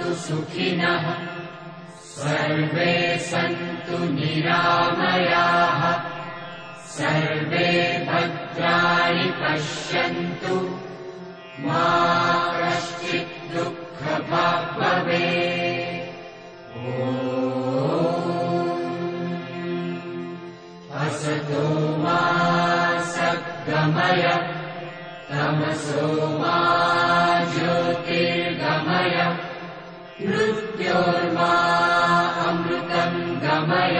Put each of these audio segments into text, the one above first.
भवन्तु सुखिनः सर्वे सन्तु निरामयाः सर्वे भद्राणि पश्यन्तु मा कश्चित् दुःखभाग् भवेत्। असतो मा सद्गमय तमसो मा ज्योतिर्गमय मृत्योर्मा अमृतं गमय।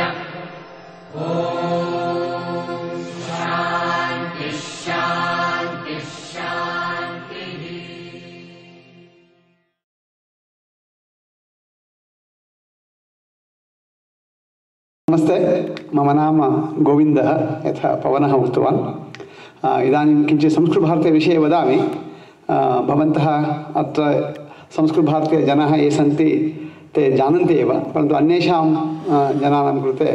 शान्ति शान्ति शान्तिः। नमस्ते, मम नाम गोविन्दः, यथा पवनः उक्तवान्। इदानीं किञ्चित् संस्कृतभारतीविषये वदामि। भवन्तः अत्र संस्कृतभारतीयजनाः ये सन्ति ते जानन्ति एव, परन्तु अन्येषां जनानां कृते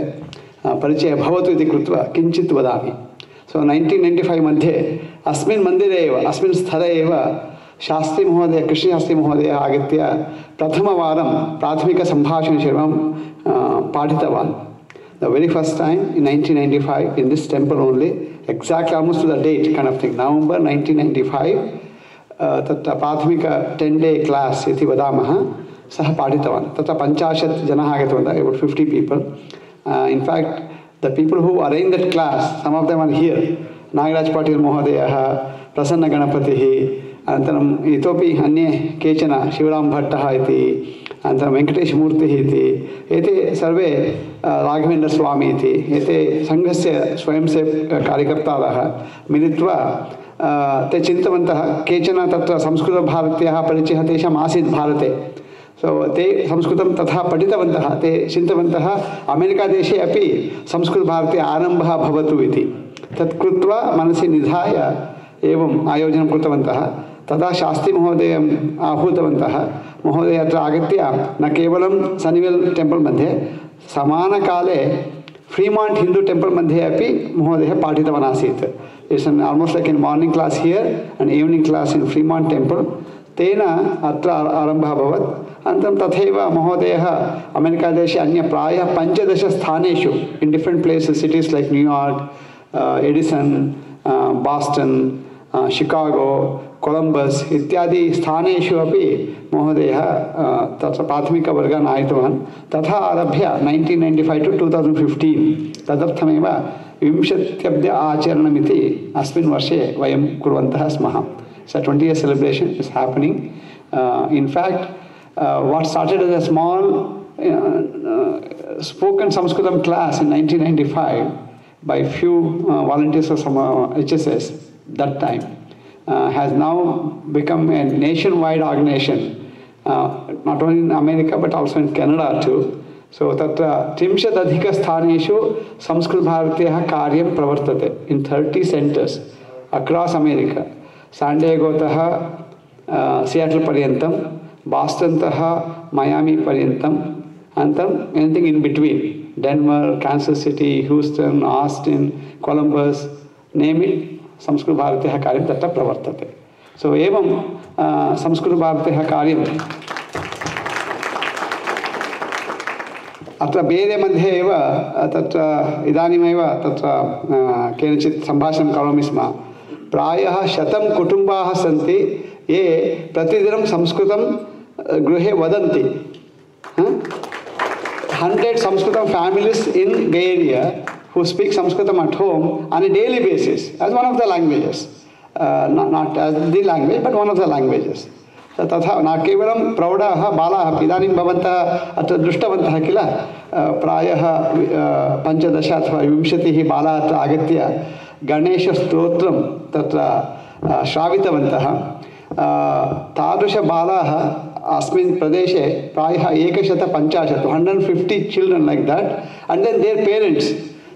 परिचयः भवतु इति कृत्वा किञ्चित् वदामि। सो 1995 मध्ये अस्मिन् मन्दिरे एव, अस्मिन् स्थले एव शास्त्रीमहोदय, कृष्णशास्त्रीमहोदय आगत्य प्रथमवारं प्राथमिकसम्भाषणशिबिरं पाठितवान्। The very first time in 1995 in this temple only, exactly almost to the date kind of thing, November 1995, तत्र प्राथमिक 10-day class इति वदामः, सः पाठितवान्। तत्र 50 जनाः आगतवन्तः, about 50 people. In fact, the people who arranged that class, some of them are here. Nagaraj Patil Mohodayah, Prasanna Ganapatiः, अनन्तरम् इतोपि अन्ये केचन शिवराम भट्टः इति, अनन्तरं वेङ्कटेशमूर्तिः इति, एते सर्वे राघवेन्द्र स्वामी इति, एते सङ्घस्य स्वयंसेवककार्यकर्तारः मिलित्वा ते चिन्तितवन्तः। केचन तत्र संस्कृतभारत्याः परिचयः तेषाम् आसीत् भारते। सो ते संस्कृतं तथा पठितवन्तः। ते चिन्तितवन्तः अमेरिकादेशे अपि संस्कृतभारती आरम्भः भवतु इति। तत् कृत्वा मनसि निधाय एवम् आयोजनं कृतवन्तः। तदा शास्त्रीमहोदयम् आहूतवन्तः। महोदय अत्र आगत्य न केवलं सनिवेल् टेम्पल् मध्ये, समानकाले फ्रीमाण्ट् हिन्दू टेम्पल् मध्ये अपि महोदयः पाठितवान् आसीत्। It's almost like in morning class here and evening class in Fremont temple. तेन अत्र आरम्भः अभवत्। अनन्तरं तथैव महोदयः अमेरिकादेशे अन्य प्रायः 15 स्थानेषु in different places, cities like New York, Edison, Boston, Chicago, Columbus इत्यादि स्थानेषु अपि महोदयः तत्र प्राथमिकवर्गान् आनीतवान्। तथा आरभ्य 1995 to 2015 तदर्थमेव 20 आचरणमिति अस्मिन् वर्षे वयं कुर्वन्तः स्मः। So 20-year celebration is happening. In fact, what started as a small spoken Sanskritam class in 1995 by few volunteers of some HSS that time has now become a nationwide organization, not only in America but also in Canada too. So tatra 30 sthaneshu Sanskrit Bharatiyah karyam pravartate in 30 centers across America. San Diego taha Seattle paryantam, Boston taha Miami paryantam, and then anything in between, Denver, Kansas City, Houston, Austin, Columbus, name it, Sanskrit Bharatiyah karyam tatra pravartate. So evam Sanskrit Bharatiyah karyam अत्र बेरे मध्ये एव तत्र इदानीमेव तत्र केनचित् सम्भाषणं करोमि स्म। प्रायः 100 कुटुम्बाः सन्ति ये प्रतिदिनं संस्कृतं गृहे वदन्ति। 100 Sanskritam families in Bay Area who speak Sanskritam at home on a daily basis as one of the languages, not as the language but one of the languages. तथा न केवलं प्रौढाः बालाः, इदानीं भवन्तः अत्र दृष्टवन्तः किल, प्रायः 15 अथवा 20 बालाः अत्र आगत्य गणेशस्तोत्रं तत्र श्रावितवन्तः। तादृशबालाः अस्मिन् प्रदेशे प्रायः 150, 150 children like that, and then their parents.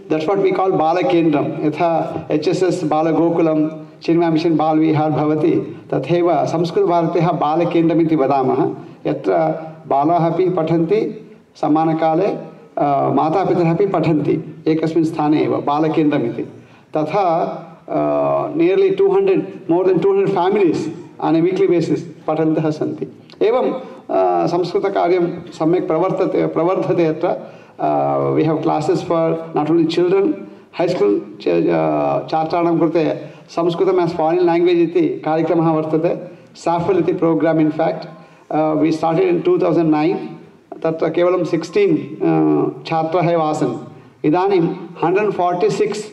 That's what we call Balakendram. यथा HSS Balagokulam, Cinema Mission Balvihar Bhavati, तथैव संस्कृतभारत्याः बालकेन्द्रमिति वदामः, यत्र बालाः अपि पठन्ति, समानकाले मातापितरः अपि पठन्ति एकस्मिन् स्थाने एव बालकेन्द्रमिति। तथा more than 200 families on a weekly basis पठन्तः सन्ति। एवं संस्कृतकार्यं सम्यक् प्रवर्धते अत्र. We have classes for not only children, high school छात्राणां कृते संस्कृतम् as foreign language इति कार्यक्रमः वर्तते. SAFL इति program in fact. We started in 2009. तत्र केवलं 16 छात्राः एव आसन्. इदानीं 146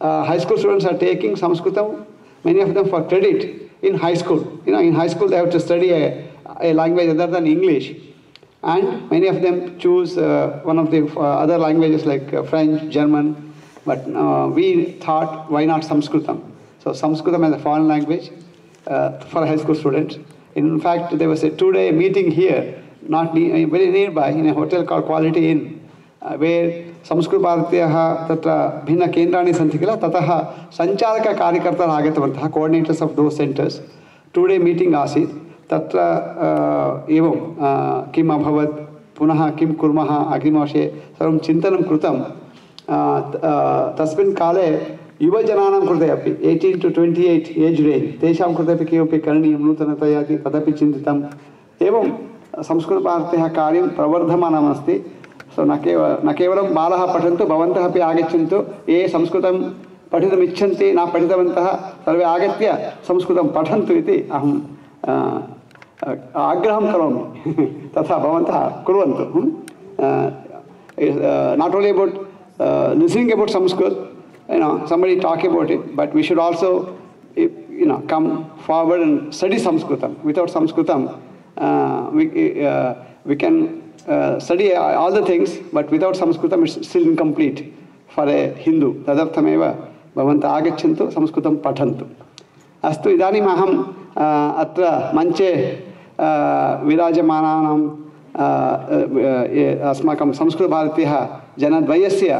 high school students are taking Sanskritam, many of them for credit in high school. You know, in high school they have to study a language other than English. And many of them choose one of the other languages like French, German. But we thought, why not Sanskritam? So Sanskritam as a foreign language for high school students. In fact, there was a 2-day meeting here, not very nearby, in a hotel called Quality Inn, where Sanskrit Bharatiyah tatra bhinna kendrani santi kila, tataha sanchalaka कार्यकर्तारः आगतवन्तः, coordinators of those centers. 2-day meeting आसीत्. तत्र एवं किम् अभवत्, पुनः किं कुर्मः अग्रिमवर्षे सर्वं चिन्तनं कृतं. तस्मिन् काले युवजनानां कृते अपि 18 to 28 एज् रेञ्ज् तेषां कृते अपि किमपि करणीयं नूतनतया इति तदपि चिन्तितम्. एवं संस्कृतभारत्याः कार्यं प्रवर्धमानमस्ति. सो न केवलं बालाः पठन्तु, भवन्तः अपि आगच्छन्तु. ये संस्कृतं पठितुम् इच्छन्ति, न पठितवन्तः सर्वे आगत्य संस्कृतं पठन्तु इति अहं आग्रहं करोमि. तथा भवन्तः कुर्वन्तु. Not only about listening about Sanskrit, somebody talk about it, but we should also come forward and study Sanskritam. Without Sanskritam, we can study all the things, but without Sanskritam it's still incomplete for a Hindu. Tadarthameva bhavantah agachantu Sanskritam pathantu. Astu idanim aham अत्र मञ्चे विराजमानानां अस्माकं संस्कृतभारत्याः जनद्वयस्य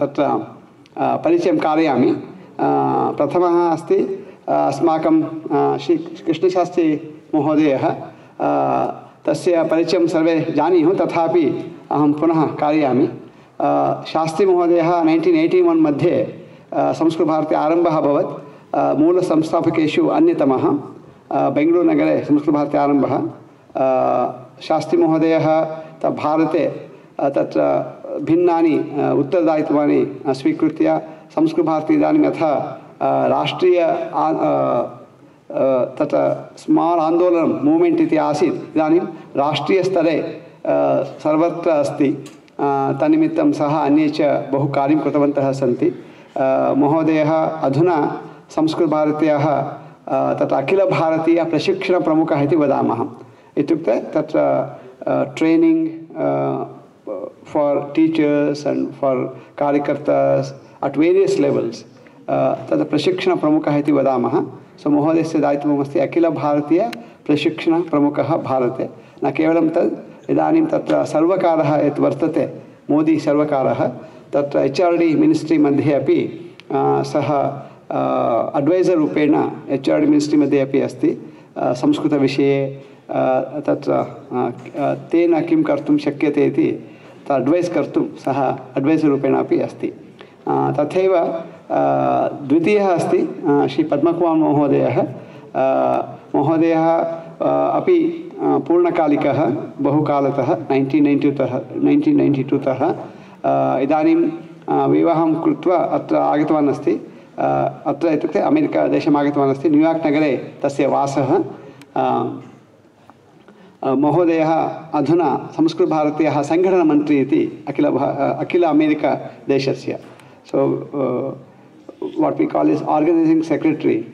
तत्र परिचयं कारयामि. प्रथमः अस्ति अस्माकं श्री कृष्णशास्त्री महोदयः. तस्य परिचयं सर्वे जानीयुः, तथापि अहं पुनः कारयामि. शास्त्री महोदयः 1981 मध्ये संस्कृतभारती आरम्भः अभवत्. मूलसंस्थापकेषु अन्यतमः. बेङ्गलूरुनगरे संस्कृतभारती आरम्भः. शास्त्री महोदयः भारते तत्र भिन्नानि उत्तरदायित्वानि स्वीकृत्य संस्कृतभारती इदानीं यथा राष्ट्रीय तत्र स्माल् आन्दोलनं मूव्मेण्ट् इति आसीत्, इदानीं राष्ट्रीयस्तरे सर्वत्र अस्ति. तन्निमित्तं सः अन्ये च बहु कार्यं कृतवन्तः सन्ति. महोदयः अधुना संस्कृतभारत्याः तत्र अखिलभारतीयप्रशिक्षणप्रमुखः इति वदामः. इत्युक्ते तत्र training for teachers and for कार्यकर्तास् अट् वेरियस् लेवल्स् तत्र प्रशिक्षणप्रमुखः इति वदामः. सो महोदयस्य दायित्वमस्ति अखिलभारतीयप्रशिक्षणप्रमुखः भारते. न केवलं तद्, इदानीं तत्र सर्वकारः यत् वर्तते, मोदी सर्वकारः, तत्र HRD मिनिस्ट्री मध्ये अपि सः अड्वैसर् रूपेण HRD मिनिस्ट्री मध्ये अपि अस्ति. संस्कृतविषये तत्र तेन किं कर्तुं शक्यते इति अड्वैस् कर्तुं सः अड्वैसर् रूपेण अपि अस्ति. तथैव द्वितीयः अस्ति श्री पद्मकुमार महोदयः. महोदयः अपि पूर्णकालिकः बहुकालतः 1992 तः इदानीं विवाहं कृत्वा अत्र आगतवान् अस्ति. अत्र इत्युक्ते अमेरिकादेशम् आगतवान् अस्ति. न्यूयार्क् नगरे तस्य वासः. महोदयः अधुना संस्कृतभारत्याः सङ्घटनमन्त्री इति अखिल अमेरिकादेशस्य. सो what we call is organizing secretary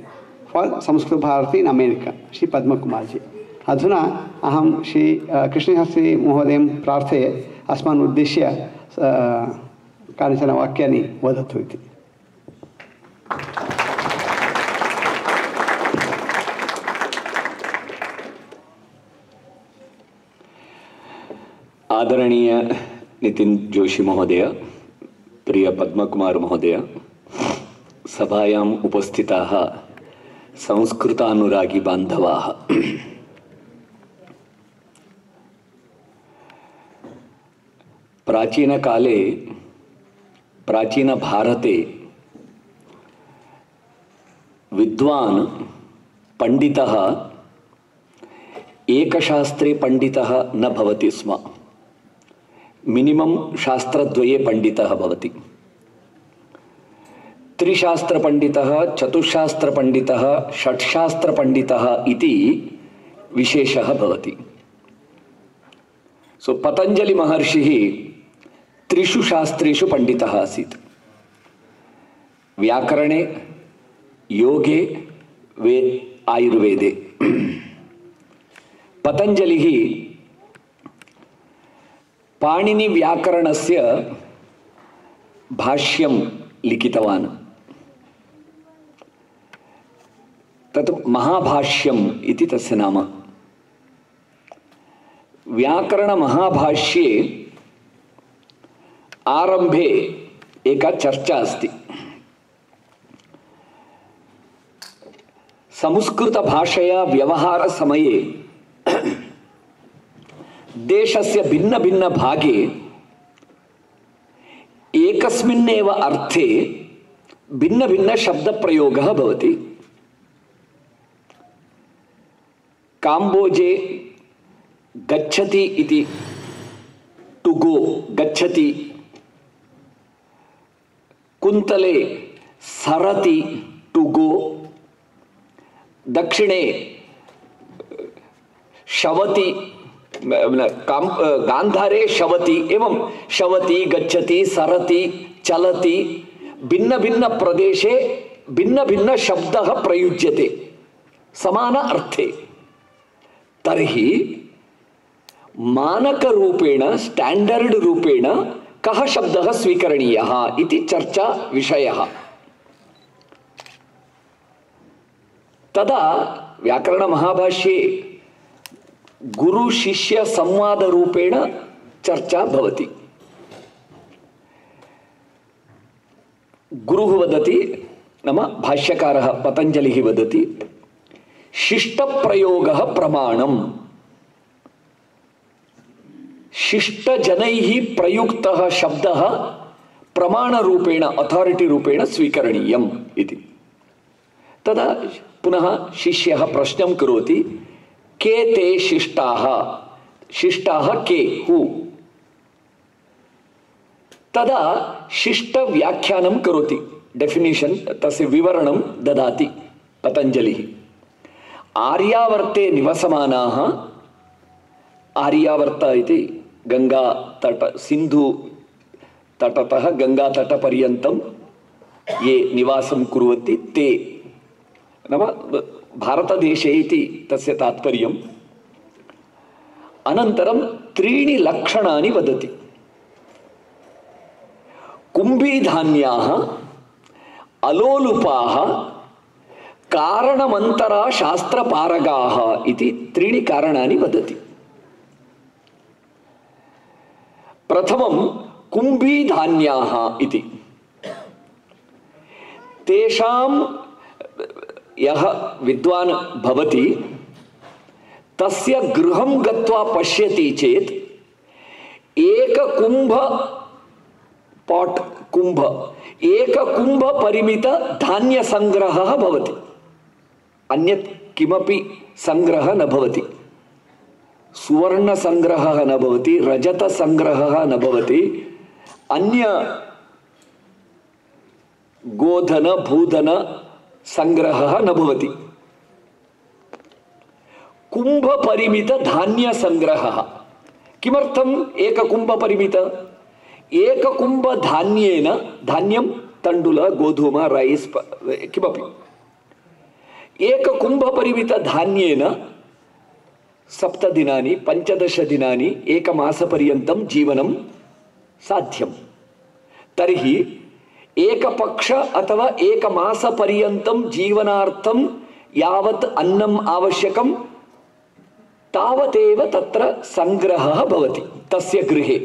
for Sanskrit Bharati in America, Shri Padma Kumarji. अधुना अहं श्री कृष्णशास्त्री महोदयं प्रार्थये अस्मान् उद्दिश्य कानिचन वाक्यानि वदतु इति. आदरणीय नितिन जोशी महोदय, प्रिय पद्मकुमार महोदय, सभायाम् उपस्थिताः संस्कृतानुरागी बान्धवाः, प्राचीनकाले प्राचीनभारते विद्वान् पंडितः एकशास्त्रे पंडितः न भवति स्म, मिनिमम शास्त्रद्वये पंडितः भवति। त्रिशास्त्रपंडितः, चतुशास्त्रपंडितः, षट्शास्त्रपंडितः इति विशेषः भवति। सो पतंजलि महर्षिः त्रिषु शास्त्रेषु पंडितः आसीत्। व्याकरणे, योगे, आयुर्वेदे। पतंजलिः पाणिनि व्याकरणस्य भाष्यं लिखितवान्। तत् महाभाष्यम् इति तस्य नाम। व्याकरण महाभाष्ये आरंभे एका चर्चा अस्ति। संस्कृत भाषया व्यवहार समये देशस्य भिन्न भिन्न भागे एकस्मिन्नेव अर्थे भिन्न भिन्न शब्द प्रयोगः भवति। काम्बोजे गच्छति इति टू गो गच्छति, कुंतले सरति टू गो, दक्षिणे शवति गांधारे शवति, एवं शवति, गच्छति, सरति, चलति, भिन्न भिन्न प्रदेशे भिन्न भिन्न शब्दः प्रयुज्यते समान अर्थे। तर्हि मानक रूपेण, स्टैंडर्ड रूपेण कः शब्दः स्वीकरणीयः इति चर्चा विषयः। तदा व्याकरण महाभाष्ये गुरु शिष्य संवाद रूपेण चर्चा भवति। गुरुः वदति, नाम भाष्यकारः पतंजलिः वदति, शिष्ट प्रयोगः प्रमाणम्। शिष्ट जनैः प्रयुक्तः शब्दः प्रमाण रूपेण, अथॉरिटी रूपेण स्वीकरणीयम् इति। तदा पुनः शिष्यः प्रश्नं करोति, के ते शिष्टाः, शिष्टाः के हु? तदा शिष्ट व्याख्यानं करोति, डेफिनेशन, तस्य विवरणं ददाति पतंजलिः। आर्यावर्ते निवसमानाः, आर्यावर्त इति गंगा तट, सिंधु तटतः गंगा तटपर्यन्तं ये निवासं कुर्वन्ति ते, नाम भारतदेशे इति तस्य तात्पर्यम्। अनन्तरं त्रीणि लक्षणानि वदति। कुम्भीधान्याः, अलोलुपाः, कारणमन्तरा शास्त्रपारगाः इति त्रीणि कारणानि वदति। प्रथमं कुम्भीधान्याः इति। तेषां यः विद्वान् भवति तस्य गृहं गत्वा पश्यति चेत् एक कुंभ पॉट, कुंभ, एक कुंभ परिमित धान्य संग्रहः भवति। अन्यत् किमपि संग्रहः न भवति। सुवर्ण संग्रहः न भवति, रजत संग्रहः न भवति, अन्य गोधन भूधन संग्रहः न भवति। कुंभ परिमित धान्य संग्रहः। किमर्थम् एक कुंभ परिमित? एक कुंभ धान्येन, धान्यं तण्डुल, गोधूम, रैस् किमपि, एक कुंभ परिमित धान्येन 7 दिनानि 15 दिनानि एकमासपर्यन्तं जीवनं साध्यं। तर्हि एक पक्ष अथवा एक मास पर्यन्तं जीवनार्थं यावत् अन्नम् आवश्यकं तावदेव तत्र संग्रहः भवति। तस्य गृहे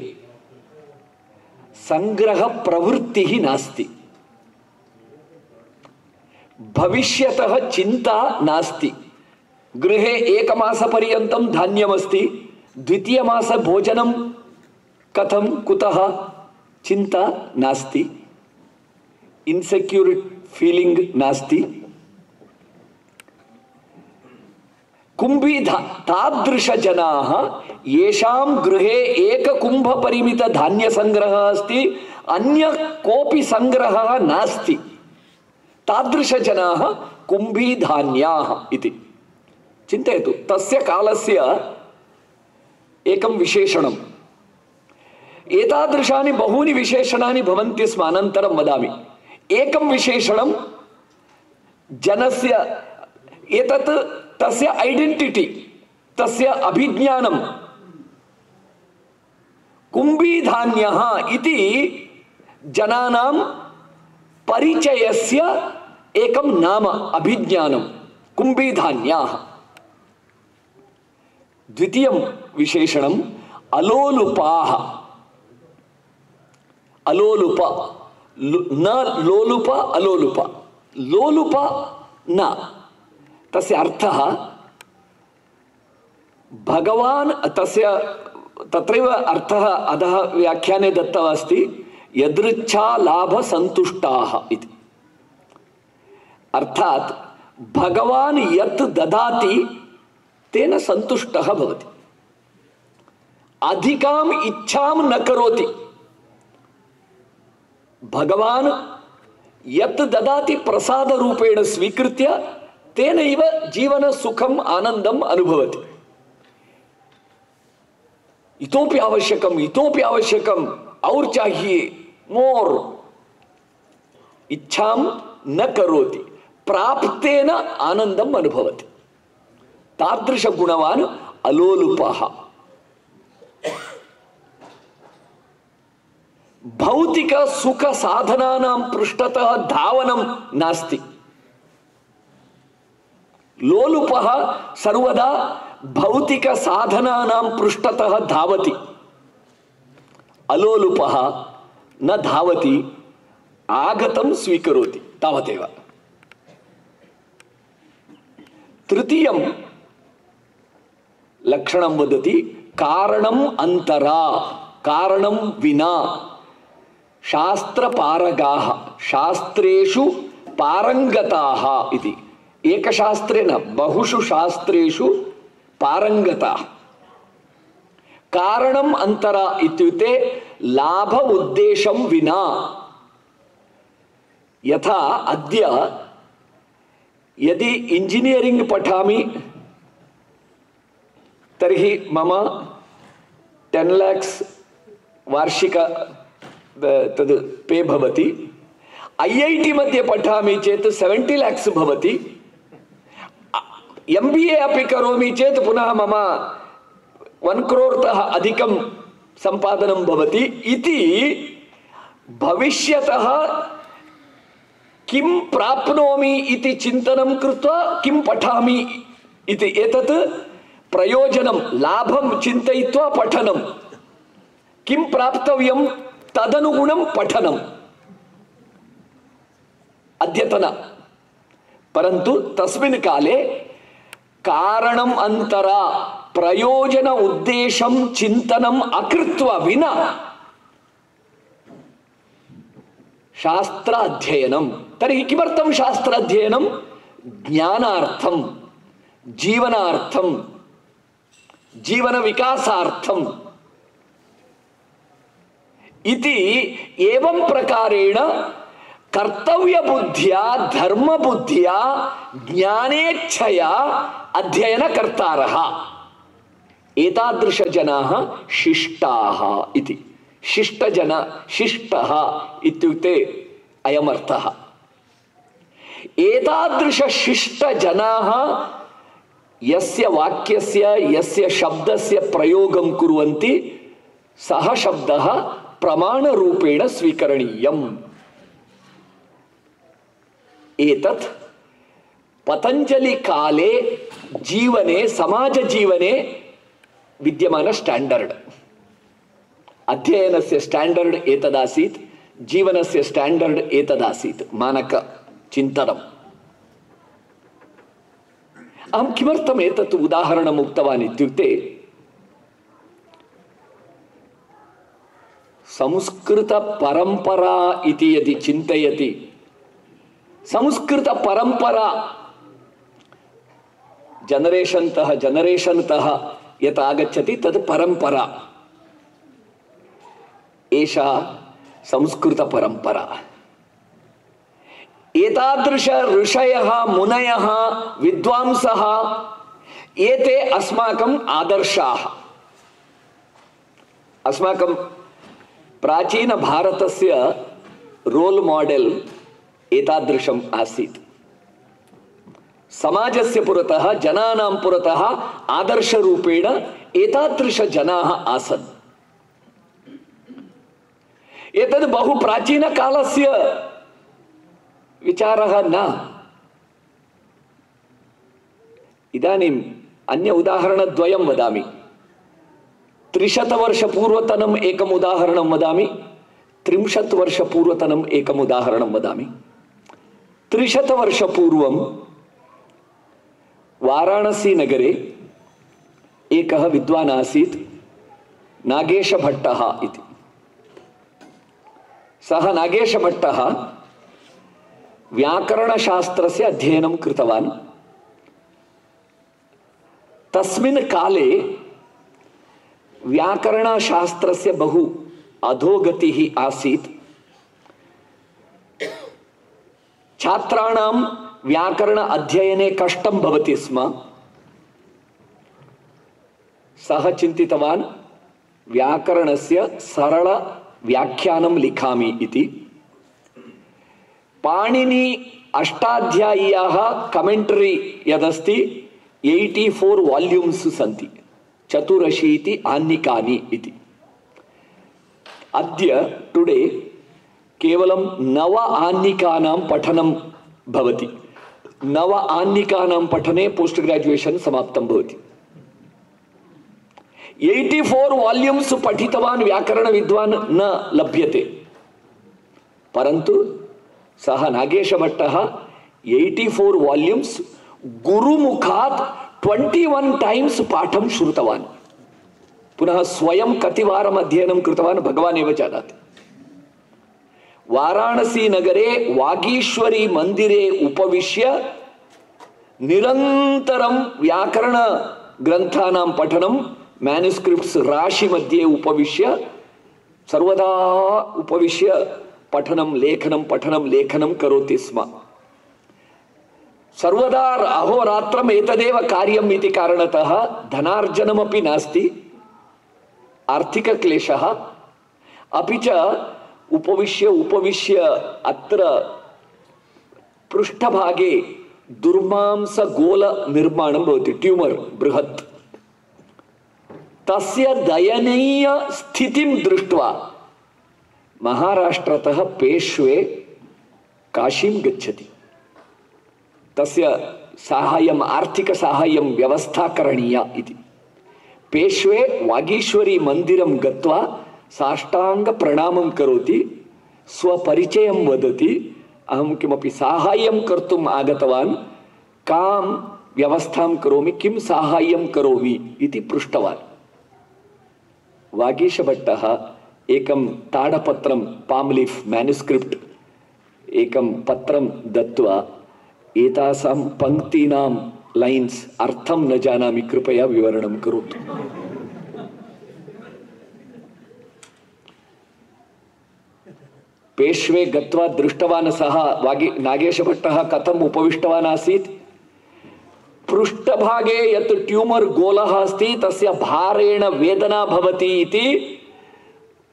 संग्रह प्रवृत्तिः नास्ति, भविष्यतः चिंता नास्ति। गृहे एकमासपर्यन्तं धान्यमस्ति, द्वितीयमास भोजनं कथं कुतः चिंता नास्ति, इन्सेक्यूर् फीलिंग नास्ति। तादृशजनाः येषां गृहे एककुम्भपरिमितधान्यसङ्ग्रहः अस्ति, अन्य कोऽपि सङ्ग्रहः नास्ति, तादृशजनाः कुम्भीधान्याः इति। चिन्तयतु, तस्य कालस्य एकं विशेषणम्। एतादृशानि बहूनि विशेषणानि भवन्ति स्म, अनन्तरं वदामि। एकं विशेषणं जनस्य एतत् तस्य ऐडेंटिटी, तस्य अभिज्ञानं। कुम्भीधान्यः इति जनानां परिचयस्य एकं नाम, अभिज्ञानं, कुम्भीधान्याः। द्वितीयं विशेषणम् अलोलुपाः। अलोलुप, न लोलुप, अलोलुप। लोलुप न, तस्य अर्थः भगवान्, तस्य तत्रैव अर्थः अधः व्याख्याने दत्तः अस्ति, यदृच्छा लाभ संतुष्टाः इति। अर्थात् भगवान् यत् ददाति तेन संतुष्टः भवति, अधिकाम् इच्छां न करोति। भगवान् यत् ददाति प्रसाद रूपेण स्वीकृत्य तेनैव जीवन सुखम आनंदम अनुभवति। इतोपि आवश्यकम, और चाहिए, मोर, इच्छां न करोति, प्राप्तेन आनंदम अनुभवति। तादृश गुणवान् अलोलुपः। भौतिक सुख साधनानां पृष्ठतः धावनं नास्ति। लोलुपः सर्वदा भौतिक साधनानां पृष्ठतः धावति, अलोलुपः न धावति, आगतं स्वीकरोति, तावदेव। तृतीयं लक्षणं वदति कारणम् अन्तरा, कारणं विना शास्त्रपारगाः, शास्त्रेषु पारंगताः इति। एकशास्त्रे न, बहुषु शास्त्रेषु पारंगताः। कारणम् अन्तरा इत्युक्ते लाभ उद्देशं विना। यथा अद्य यदि इंजीनियरिंग पठामि तर्हि मम 10 lakhs वार्षिक तद् पे भवति। IIT मध्ये पठामि चेत् 70 lakhs भवति। MBA अपि करोमि चेत् पुनः मम 1 crore तः अधिकं संपादनं भवति इति। भविष्यतः किं प्राप्नोमि इति चिन्तनं कृत्वा किं पठामि इति, एतत् प्रयोजनं, लाभं चिन्तयित्वा पठनं, किं प्राप्तव्यं तदनुगुणं पठनम् अद्यतन। परन्तु तस्मिन् काले कारणम् अन्तरा, प्रयोजन उद्देशं चिन्तनम् अकृत्वा विना शास्त्राध्ययनं। तर्हि किमर्थं शास्त्राध्ययनं? ज्ञानार्थं, जीवनार्थं, जीवन विकासार्थं इति। एवं प्रकारेण कर्तव्य बुद्धिया, धर्म बुद्धिया, ज्ञानेच्छया अध्ययनकर्तारः। एतादृश जनाः शिष्टाः इति। शिष्टजन, शिष्टः इत्युक्ते अयमर्थः। एतादृश शिष्टजनाः यस्य वाक्यस्य, यस्य शब्दस्य प्रयोगं कुर्वन्ति, सः शब्दः प्रमाणरूपेण स्वीकरणीयम्। एतत् पतंजलि काले जीवने, समाज जीवने विद्यमान स्टैंडर्ड। अध्ययनस्य स्टैंडर्ड एतदासीत्, जीवनस्य स्टैंडर्ड एतदासीत्, मानक चिन्तनम्। अहं किमर्थम् एतत् उदाहरणम् उक्तवान् इत्युक्ते, संस्कृत परंपरा इति यदि चिन्तयति, संस्कृत परंपरा जनरेशन् तः जनरेशन् तः यत् आगच्छति तद् परम्परा। एषा संस्कृतपरम्परा। एतादृश ऋषयः मुनयः विद्वांसः एते अस्माकम् आदर्शाः। अस्माकं प्राचीनभारतस्य रोल् मॉडेल् एतादृशम् आसीत्। समाजस्य पुरतः जनानां पुरतः आदर्शरूपेण एतादृशजनाः आसन्। एतद् बहु प्राचीनकालस्य विचारः न। इदानीम् अन्य उदाहरणद्वयं वदामि। 300 वर्षपूर्वतनम् एकम् उदाहरणं वदामि, 30 वर्षपूर्वतनम् एकम् उदाहरणं वदामि। 300 वर्षपूर्वं वाराणसी नगरे एकः विद्वान् आसीत्, नागेशभट्टः इति। सः नागेशभट्टः व्याकरणशास्त्रस्य अध्ययनं कृतवान्। तस्मिन् काले व्याकरणशास्त्रस्य बहु अधोगतिः आसीत्। छात्राणां व्याकरण अध्ययने कष्टं भवति स्म। सः चिन्तितवान् व्याकरणस्य सरल व्याख्यानं लिखामि इति। पाणिनि अष्टाध्याय्याः कमेण्टरी यदस्ति 84 वाल्यूम्स् सन्ति, 84 आह्निकानि इति। अद्य टुडे केवलं 9 आह्निकानां पठनं भवति। 9 आह्निकानां पठने पोस्ट ग्रेजुएशन समाप्तं भवति। 84 वाल्यूम्स् पठितवान् व्याकरण विद्वान् न लभ्यते, परन्तु सः नागेशभट्टः 84 वाल्यूम्स् गुरुमुखात् 21 टाइम्स् पाठं श्रुतवान्। पुनः स्वयं कतिवारम् अध्ययनं कृतवान् भगवान् एव जानाति। वाराणसी नगरे वागीश्वरी मंदिरे उपविश्य निरन्तरं व्याकरण ग्रन्थानां पठनं, मैन्युस्क्रिप्ट्स् राशि मध्ये उपविश्य सर्वदा उपविश्य पठनं लेखनं करोति स्म। सर्वदा अहोरात्रम् एतदेव कार्यम् इति कारणतः धनार्जनमपि नास्ति, आर्थिकक्लेशः, अपि च उपविश्य अत्र पृष्ठभागे दुर्मांसगोल निर्माणं भवति, ट्यूमर् बृहत्। तस्य दयनीय स्थितिं दृष्ट्वा महाराष्ट्रतः पेश्वे काशीं गच्छति। तस्य साहाय्यम्, आर्थिक साहाय्यं व्यवस्था करणीया इति। पेश्वे वागीश्वरी मंदिरं गत्वा साष्टांग प्रणामं करोति, स्वपरिचयं वदति, अहं किमपि साहाय्यं कर्तुम् आगतवान्, कां व्यवस्थां करोमि, किं साहाय्यं करोमि इति पृष्टवान्। वागीशभट्टः एकं ताडपत्रं, पाम् लीफ् मैन्युस्क्रिप्ट् एकं पत्रं दत्त्वा एतासां पंक्तीनां लाइन्स अर्थं न जानामि, कृपया विवरणं करोतु। पेश्वे गत्वा दृष्टवान् सः नागेशभट्टः कथम् उपविष्टवान् आसीत्। पृष्ठभागे यत् ट्यूमर् गोलः अस्ति तस्य भारेण वेदना भवति इति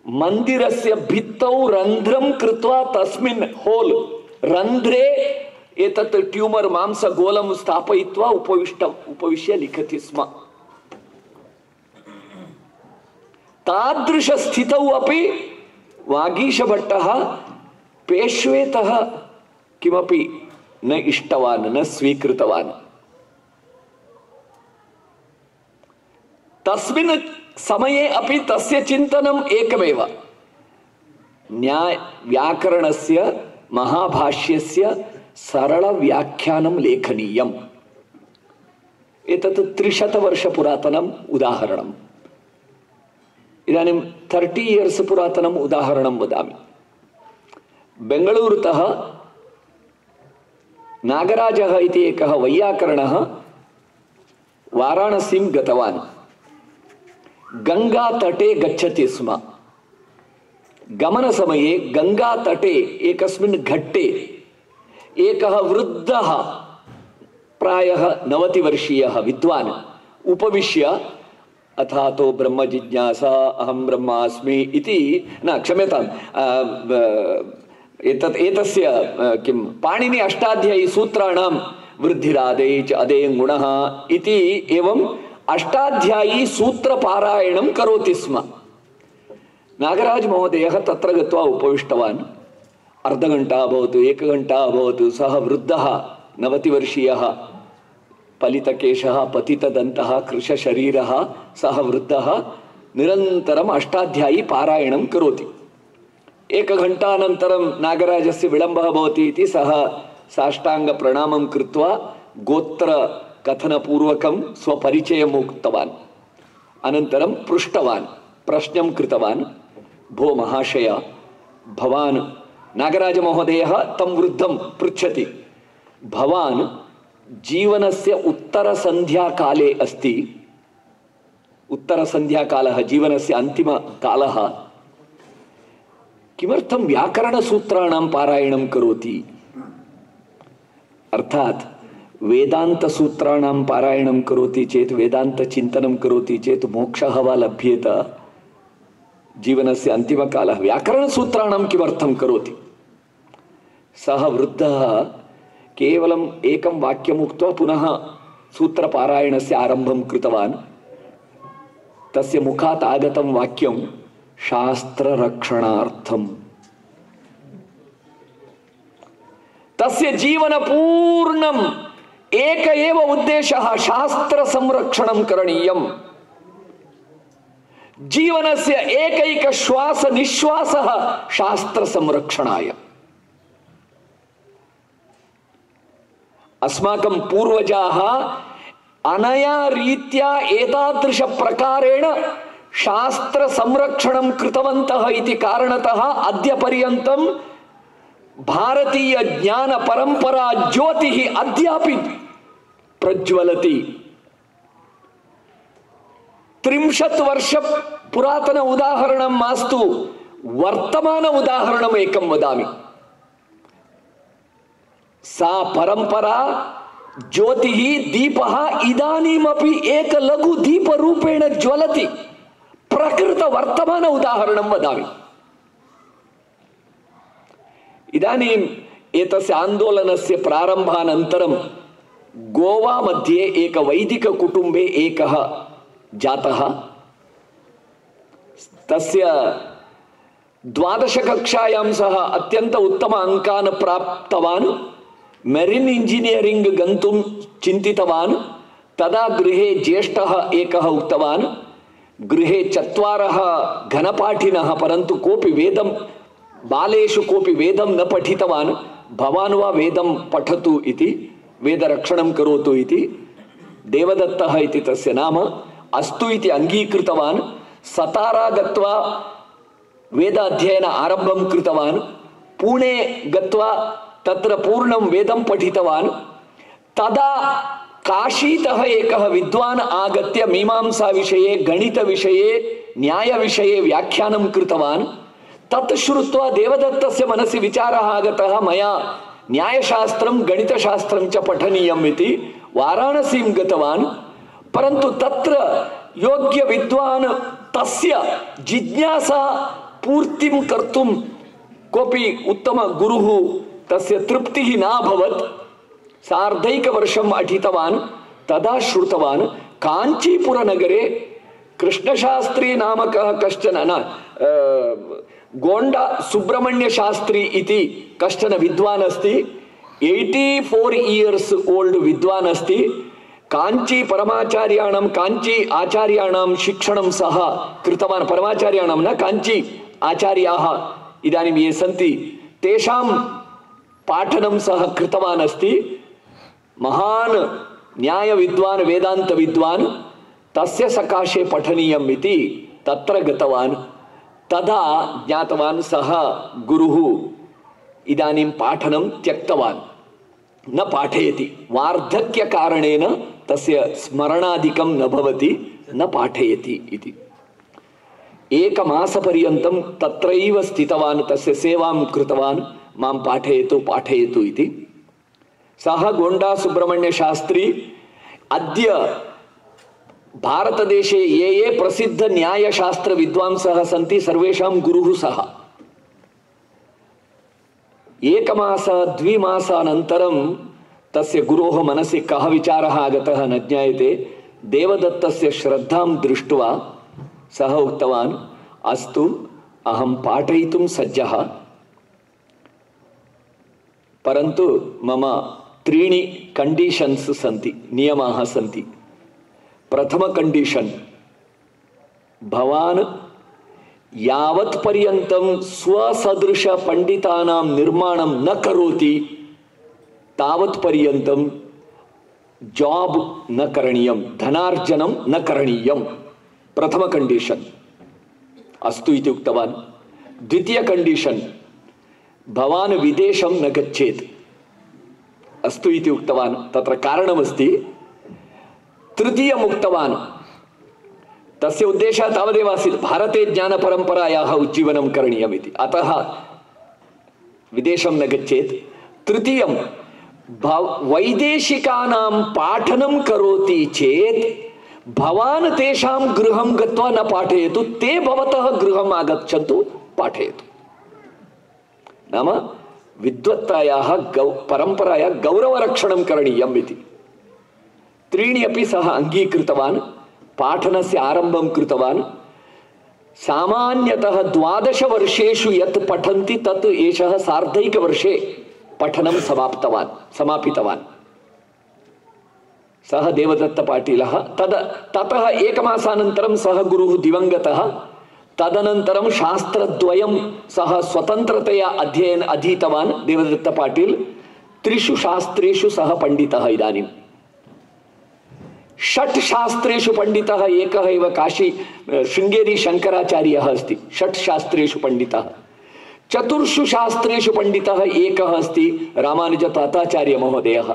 मन्दिरस्य भित्तौ रन्ध्रं कृत्वा तस्मिन् होल रन्ध्रे एतत् ट्यूमर् मांसगोलं स्थापयित्वा उपविश्य लिखति स्म। तादृशस्थितौ अपि वागीशभट्टः पेश्वेतः किमपि न इष्टवान्, न स्वीकृतवान्। तस्मिन् समये अपि तस्य चिन्तनम् एकमेव, न्याय व्याकरणस्य महाभाष्यस्य सरल व्याख्यानं लेखनीयम्। एतत् 300 वर्षपुरातनम् उदाहरणम्। इदानीं 30 इयर्स् पुरातनम् उदाहरणं वदामि। बेंगळूरुतः नागराजः इति एकः वैयाकरणः वाराणसीं गतवान्। गङ्गातटे गच्छति स्म। गमनसमये गङ्गातटे एकस्मिन् घट्टे एकः वृद्धः प्रायः 90 वर्षीयः विद्वान् उपविश्य अथातो ब्रह्म जिज्ञासा अहं ब्रह्मास्मि इति न क्षम्यताम् एतस्य किं पाणिनि अष्टाध्यायी सूत्राणां वृद्धिरादेय च अदेयं गुणः इति एवं अष्टाध्यायी सूत्रपारायणं करोति स्म। नागराज महोदयः तत्र गत्वा उपविष्टवान्। अर्धघण्टा अभवत्, 1 घण्टा अभवत्। सः वृद्धः 90 वर्षीयः पलितकेशः पतितदन्तः कृशशरीरः सः वृद्धः निरन्तरम् अष्टाध्यायी पारायणं करोति। 1 घण्टानन्तरं नागराजस्य विलम्बः भवति इति सः साष्टाङ्गप्रणामं कृत्वा गोत्रकथनपूर्वकं स्वपरिचयम् उक्तवान्। अनन्तरं पृष्टवान्, प्रश्नं कृतवान्, भो महाशय, भवान् नागराजमहोदयः तं वृद्धं पृच्छति, भवान् जीवनस्य उत्तरसन्ध्याकाले अस्ति, उत्तरसन्ध्याकालः जीवनस्य अन्तिमकालः, किमर्थं व्याकरणसूत्राणां पारायणं करोति? अर्थात् वेदान्तसूत्राणां पारायणं करोति चेत्, वेदान्तचिन्तनं करोति चेत् मोक्षः वा लभ्येत? जीवनस्य अन्तिमकालः व्याकरणसूत्राणां किमर्थं करोति? सः वृद्धः केवलम् एकं वाक्यम् उक्त्वा पुनः सूत्रपारायणस्य आरम्भं कृतवान्। तस्य मुखात् आगतं वाक्यं शास्त्ररक्षणार्थम्। तस्य जीवनपूर्णम् एक एव उद्देशः, शास्त्रसंरक्षणं करणीयम्। जीवनस्य एकैक श्वास निश्वासः शास्त्रसंरक्षणाय। अस्माकं पूर्वजाः अनया रीत्या एतादृश प्रकारेण शास्त्र संरक्षणं कृतवन्तः इति कारणतः अद्य पर्यन्तं भारतीय ज्ञान परंपरा ज्योतिः अद्यापि प्रज्वलति। 30 वर्ष पुरातन उदाहरणं मास्तु, वर्तमान उदाहरणम् एकं वदामि। सा परंपरा ज्योतिः दीपः इदानीमपि एक लघु दीपरूपेण ज्वलति। प्रकृत वर्तमान उदाहरणं वदामि। इदानीम् एतस्य आन्दोलनस्य प्रारम्भानन्तरं गोवा मध्ये एक वैदिक कुटुम्बे एकः जातः। तस्य 12 कक्षायां सः अत्यन्त उत्तम अंकान् प्राप्तवान्। मेरिन् इंजिनियरिंग गन्तुं चिन्तितवान्। तदा गृहे ज्येष्ठः एकः उक्तवान्, गृहे 4 घनपाठिनः, परन्तु कोऽपि वेदं, बालेषु कोऽपि वेदं न पठितवान्। भवान् वा वेदं पठतु इति, वेदरक्षणं करोतु इति। देवदत्तः इति तस्य नाम। अस्तु इति अङ्गीकृतवान्। सतारा गत्वा वेद अध्ययन आरम्भं कृतवान्। पुणे गत्वा तत्र पूर्णं वेदं पठितवान्। तदा काशीतः एकः विद्वान् आगत्य मीमांसा विषये, गणित विषये, न्याय विषये व्याख्यानं कृतवान्। तत् श्रुत्वा देवदत्तस्य मनसि विचारः आगतः, मया न्यायशास्त्रं गणितशास्त्रं च पठनीयम् इति वाराणसीं गतवान्। परन्तु तत्र योग्य विद्वान् तस्य जिज्ञासा पूर्तिं कर्तुं कोऽपि उत्तम गुरुः तस्य तृप्तिः नाभवत्। सार्धैकवर्षम् अटितवान्। तदा श्रुतवान्, काञ्चीपुरनगरे कृष्णशास्त्री नामकः कश्चन, गोंडा सुब्रह्मण्य शास्त्री इति कश्चन विद्वान् अस्ति। 84 इयर्स् ओल्ड विद्वान् अस्ति। काञ्ची परमाचार्याणां, काञ्ची आचार्याणां शिक्षणं सः कृतवान्। परमाचार्याणां न, काञ्ची आचार्याः इदानीं ये सन्ति तेषां पाठनं सः कृतवान् अस्ति। महान् न्याय विद्वान्, वेदांत विद्वान्। तस्य सकाशे पठनीयम् इति तत्र गतवान्। तदा ज्ञातवान् सः गुरुः इदानीं पाठनं त्यक्तवान्, न पाठयति। वार्धक्य कारणेन तस्य स्मरणादिकं न भवति, न पाठयति इति। एकमासपर्यन्तं तत्रैव स्थितवान्, तस्य सेवां कृतवान्, मां पाठयतु पाठयतु इति। सः गोण्डा सुब्रह्मण्य शास्त्री अद्य भारतदेशे ये प्रसिद्ध न्यायशास्त्र विद्वांसः सन्ति सर्वेषां गुरुः सः। एकमास द्विमासानन्तरं तस्य गुरोः मनसि कः विचारः आगतः न ज्ञायते। देवदत्तस्य श्रद्धां दृष्ट्वा सः उक्तवान्, अस्तु अहं पाठयितुं सज्जः, परन्तु मम 3 कंडीशन्स् सन्ति, नियमाः सन्ति। प्रथम कंडीशन, भवान् यावत् पर्यन्तं स्वसदृश पंडितानां निर्माणं न करोति तावत् पर्यन्तं जॉब न करणीयं, धनार्जनं न करणीयं। प्रथम कंडीशन। अस्तु इति उक्तवान्। द्वितीय कंडीशन, भवान् विदेशं न गच्छेत्। अस्तु इति उक्तवान्। तत्र कारणमस्ति। तृतीयम् उक्तवान्। तस्य उद्देशः तावदेव आसीत्, भारते ज्ञानपरम्परायाः उज्जीवनं करणीयम् इति, अतः विदेशं न गच्छेत्। तृतीयं, वैदेशिकानां पाठनं करोति चेत् भवान् तेषां गृहं गत्वा न पाठयतु, ते भवतः गृहम् आगच्छन्तु, पाठयतु। नाम विद्वत्तायाः परम्परायाः गौरवरक्षणं करणीयम् इति। 3 अपि सः अङ्गीकृतवान्। पाठनस्य आरम्भं कृतवान्। सामान्यतः 12 वर्षेषु यत् पठन्ति तत् एषः सार्धैकवर्षे पठनं समापितवान्। सः देवदत्तपाटीलः। ततः एकमासानन्तरं सः गुरुः दिवङ्गतः। तदनन्तरं शास्त्रद्वयं सः स्वतन्त्रतया अधीतवान् देवदत्तपाटील्। 3 शास्त्रेषु सः पण्डितः। इदानीं 6 शास्त्रेषु पण्डितः एकः एव काशी शृङ्गेरी शङ्कराचार्यः अस्ति। 6 शास्त्रेषु पण्डितः। 4 शास्त्रेषु पण्डितः एकः अस्ति रामानुजताताचार्य महोदयः।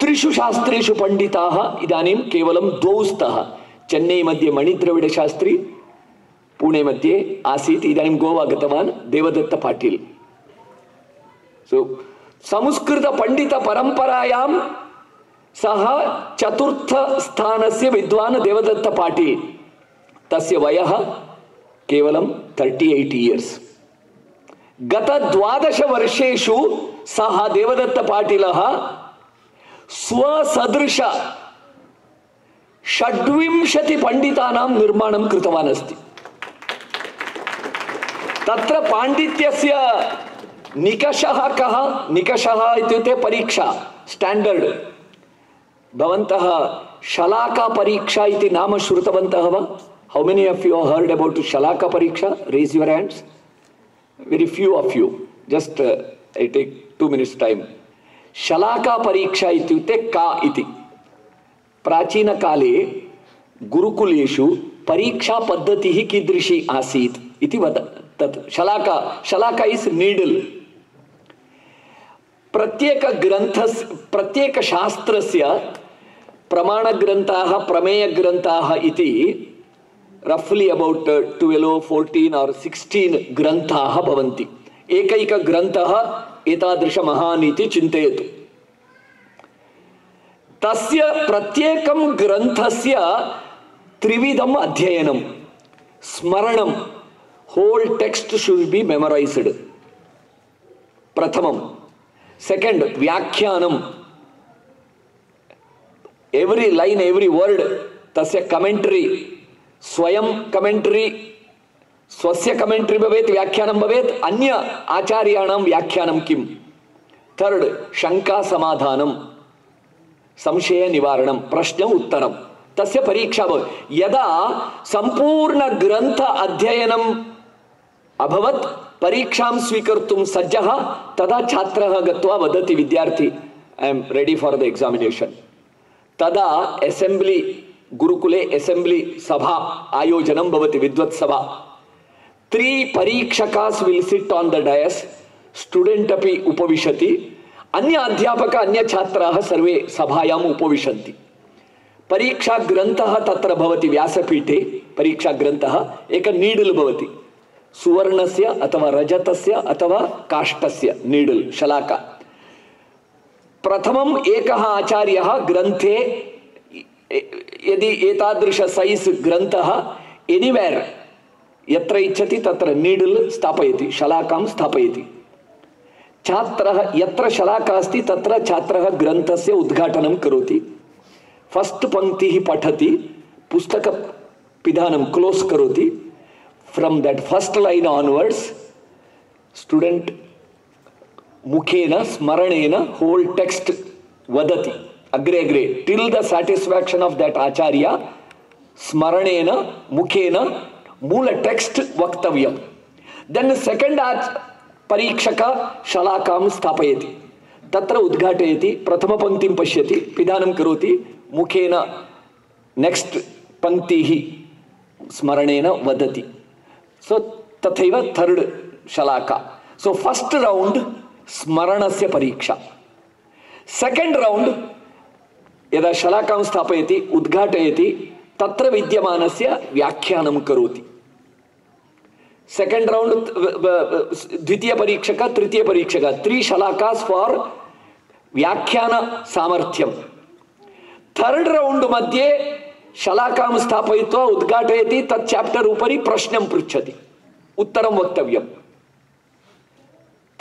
3 शास्त्रेषु पण्डिताः इदानीं केवलं 2 स्तः। चेन्नै मध्ये मणिद्रविडशास्त्री, पुणे मध्ये आसीत्, इदानीं गोवा गतवान् देवदत्तपाटील्। संस्कृतपण्डितपरम्परायां सः 4th स्थानस्य विद्वान् देवदत्तपाटील्। तस्य वयः केवलं 38 इयर्स्। गत 12 वर्षेषु सः देवदत्तपाटीलः स्वसदृश 26 पण्डितानां निर्माणं कृतवान् अस्ति। तत्र पाण्डित्यस्य निकषः कः? निकषः इत्युक्ते परीक्षा, स्टैंडर्ड। भवन्तः शलाका परीक्षा इति नाम श्रुतवन्तः वा? How many of you heard about Shalaka Pariksha? Raise your hands. Very few of you. Just I take 2 minutes time. Shalaka Pariksha इत्युक्ते का इति। प्राचीन काले गुरुकुलेषु परीक्षा पद्धतिः कीदृशी आसीत् इति तत् शलाका इस् नीडल। प्रत्येक शास्त्रस्य प्रमाणग्रन्थाः प्रमेयग्रन्थाः इति रफ्ली अबाउट 12, 14 और 16 ग्रन्थाः भवन्ति। एकैक ग्रन्थः एतादृश महान् इति चिन्तयतु। तस्य प्रत्येकं ग्रन्थस्य 3विधम् अध्ययनं, स्मरणं। Whole text should be memorised. प्रथमं। सेकंड, व्याख्यानम्। एवरी लाइन एवरी वर्ड तस्य कमेंटरी, स्वयं कमेंटरी, स्वस्य कमेंटरी भवेत्, व्याख्यानं भवेत्, अन्य आचार्याणां व्याख्यानं किम्। थर्ड, शंका समाधानं, संशय निवारणं, प्रश्न उत्तरं। तस्य परीक्षा भवति। यदा संपूर्ण ग्रंथ अध्ययनम् अभवत्, परीक्षां स्वीकर्तुं सज्जः, तदा छात्रः गत्वा वदति, विद्यार्थी I am ready for the examination. तदा असेंबली, गुरुकुले असेंबली सभा आयोजनं भवति, विद्वत् सभा। 3 परीक्षकास् will sit on the dais, student अपि उपविशति, अन्य अध्यापक अन्य छात्राः सर्वे सभायाम् उपविशन्ति। परीक्षा ग्रंथः तत्र भवति व्यासपीठे परीक्षा ग्रंथः एक नीडल भवति सुवर्णस्य अथवा रजतस्य अथवा काष्ठस्य नीडल शलाका प्रथमम् एकः आचार्यः ग्रन्थे यदि एतादृश साइज ग्रन्थः एनीवेयर यत्र इच्छति तत्र नीडल स्थापयति शलाकां स्थापयति छात्रः यत्र शलाका अस्ति तत्र छात्रः ग्रन्थस्य उद्घाटनं करोति फर्स्ट पंक्तिः पठति पुस्तक पिधानं क्लोज करोति from that first line onwards student मुखेन स्मरणेन होल टेक्स्ट वदति अग्रे अग्रे till the satisfaction of that आचार्य स्मरणेन मुखेन मूल टेक्स्ट वक्तव्यम देन सेकंड परीक्षक शलाकां स्थापयति तत्र उद्घाटयति प्रथम पंक्तिं पश्यति पिधानं करोति मुखेन नेक्स्ट पंक्तिः स्मरणेन वदति सो तथैव थर्ड शलाका सो फर्स्ट राउंड स्मरणस्य परीक्षा सेकंड राउंड यदा शलाकां स्थापयति उद्घाटयति तत्र विद्यमानस्य व्याख्यानं करोति सेकंड राउंड द्वितीय परीक्षक तृतीय परीक्षक 3 शलाकास् फॉर व्याख्यान सामर्थ्यम थर्ड राउंड मध्ये शलाकां स्थापयित्वा उद्घाटयति तत् चैप्टर उपरि प्रश्नं पृच्छति उत्तरं वक्तव्यम्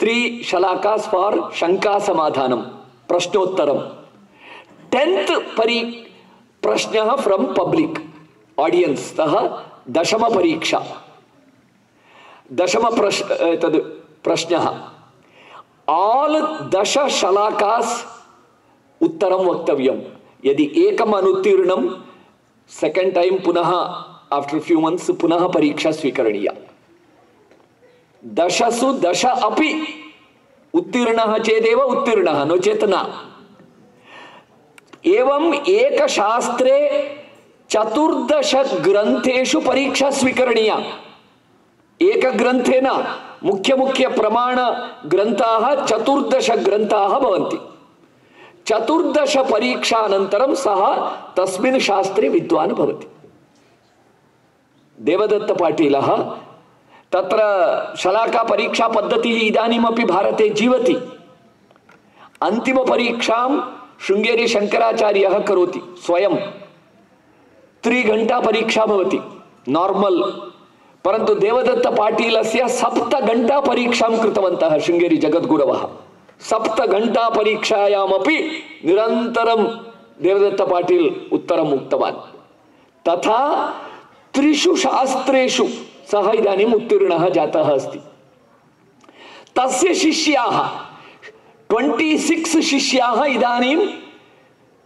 3 शलाकास् फॉर शंका समाधानं प्रश्नोत्तरं 10th प्रश्नः फ्रॉम पब्लिक ऑडियंस तः दशम परीक्षा दशम प्रश्नः ऑल 10 शलाकास् उत्तरं वक्तव्यं यदि एकम् अनुत्तीर्णं सेकंड टाइम पुनः आफ्टर फ्यू मंथ्स पुनः परीक्षा स्वीकरणीया 10 अपि उत्तीर्णः चेदेव उत्तीर्णः नो चेत् न एवं एक शास्त्रे 14 ग्रंथेषु परीक्षा स्वीकरणीया एक ग्रंथेन मुख्य मुख्य प्रमाण ग्रंथाः 14 ग्रंथाः भवन्ति 14 परीक्षानन्तरं सः तस्मिन् शास्त्रे विद्वान् भवति देवदत्त पाटीलः तत्र शलाका परीक्षा पद्धतिः इदानीमपि भारते जीवति अंतिम परीक्षां शृंगेरी शंकराचार्यः करोति स्वयं 3 घंटा परीक्षा भवति नॉर्मल परंतु देवदत्त पाटीलस्य 7 घंटा परीक्षां कृतवन्तः शृंगेरी जगद्गुरवः 7 घंटा परीक्षायामपि निरन्तरं देवदत्त पाटील उत्तरम् उक्तवान् तथा 3 शास्त्रेषु सः इदानीम् उत्तीर्णः जातः अस्ति तस्य शिष्याः 26 शिष्याः इदानीम्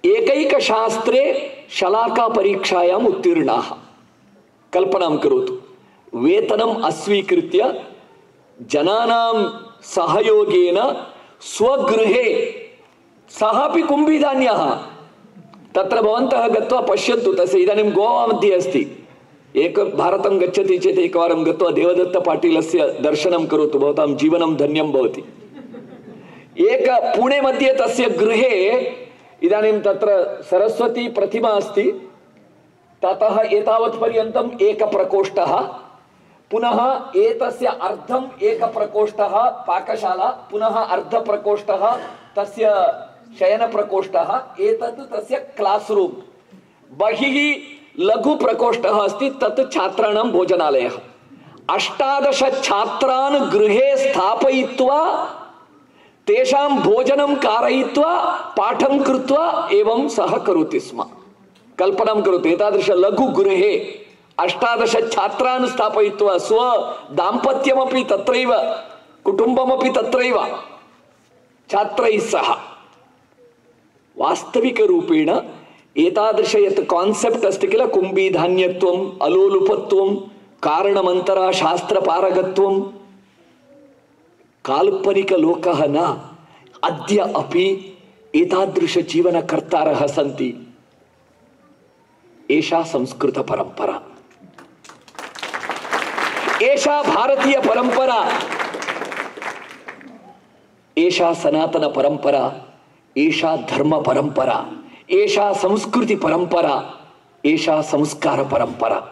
एकैकशास्त्रे शलाका परीक्षायाम् उत्तीर्णाः कल्पनां करोतु वेतनम् अस्वीकृत्य जनानां सहयोगेन स्वगृहे सः अपि कुम्भीधान्यः तत्र भवन्तः गत्वा पश्यन्तु तस्य इदानीं गोवा मध्ये अस्ति एक भारतं गच्छति चेत् एकवारं गत्वा देवदत्त पाटीलस्य दर्शनं करोतु भवतां जीवनं धन्यं भवति एक पुणे मध्ये तस्य गृहे इदानीं तत्र सरस्वती प्रतिमा अस्ति ततः एतावत् पर्यन्तम् एक प्रकोष्ठः पुनः एतस्य अर्धम् एक प्रकोष्ठः पाकशाला पुनः अर्ध प्रकोष्ठः तस्य शयन प्रकोष्ठः एतत् तस्य क्लास रूम बहिः लघु प्रकोष्ठः अस्ति तत् छात्राणां भोजनालयः 18 छात्रान् गृहे स्थापयित्वा तेषां भोजनं कारयित्वा पाठं कृत्वा एवं सः करोति स्म कल्पनां करोतु एतादृश लघु गृहे 18 छात्रान् स्थापयित्वा स्व दाम्पत्यमपि तत्रैव कुटुम्बमपि तत्रैव छात्रैः सह वास्तविकरूपेण एतादृश यत् कान्सेप्ट् अस्ति किल कुम्भीधान्यत्वम् अलोलुपत्वं कारणमन्तरा शास्त्रपारगत्वं काल्पनिकलोकः न अद्य अपि एतादृश जीवनकर्तारः सन्ति एषा संस्कृत परंपरा एषा भारतीय परंपरा एषा सनातन परंपरा एषा धर्म परंपरा एषा संस्कृति परंपरा, एषा संस्कार परंपरा,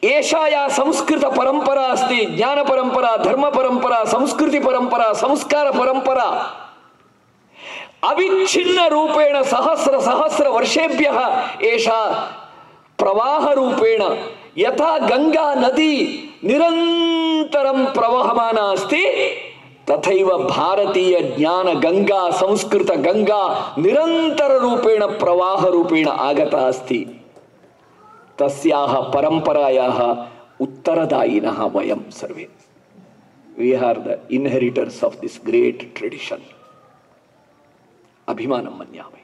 एषा या संस्कृत परंपरा अस्ति, ज्ञान परंपरा, धर्म परंपरा, संस्कृति परंपरा, संस्कार परंपरा अविच्छिन्न रूपेण सहस्र सहस्र वर्षेभ्यः एषा प्रवाह रूपेण यथा गंगा नदी निरंतरं प्रवहमाना अस्ति, तथैव भारतीय ज्ञान गंगा, संस्कृत गंगा निरंतर रूपेण प्रवाह रूपेण आगता अस्ति। तस्याः परंपरायाः उत्तरदायिनः वयं सर्वे। We are the inheritors of this great tradition. अभिमानं मन्यामहे,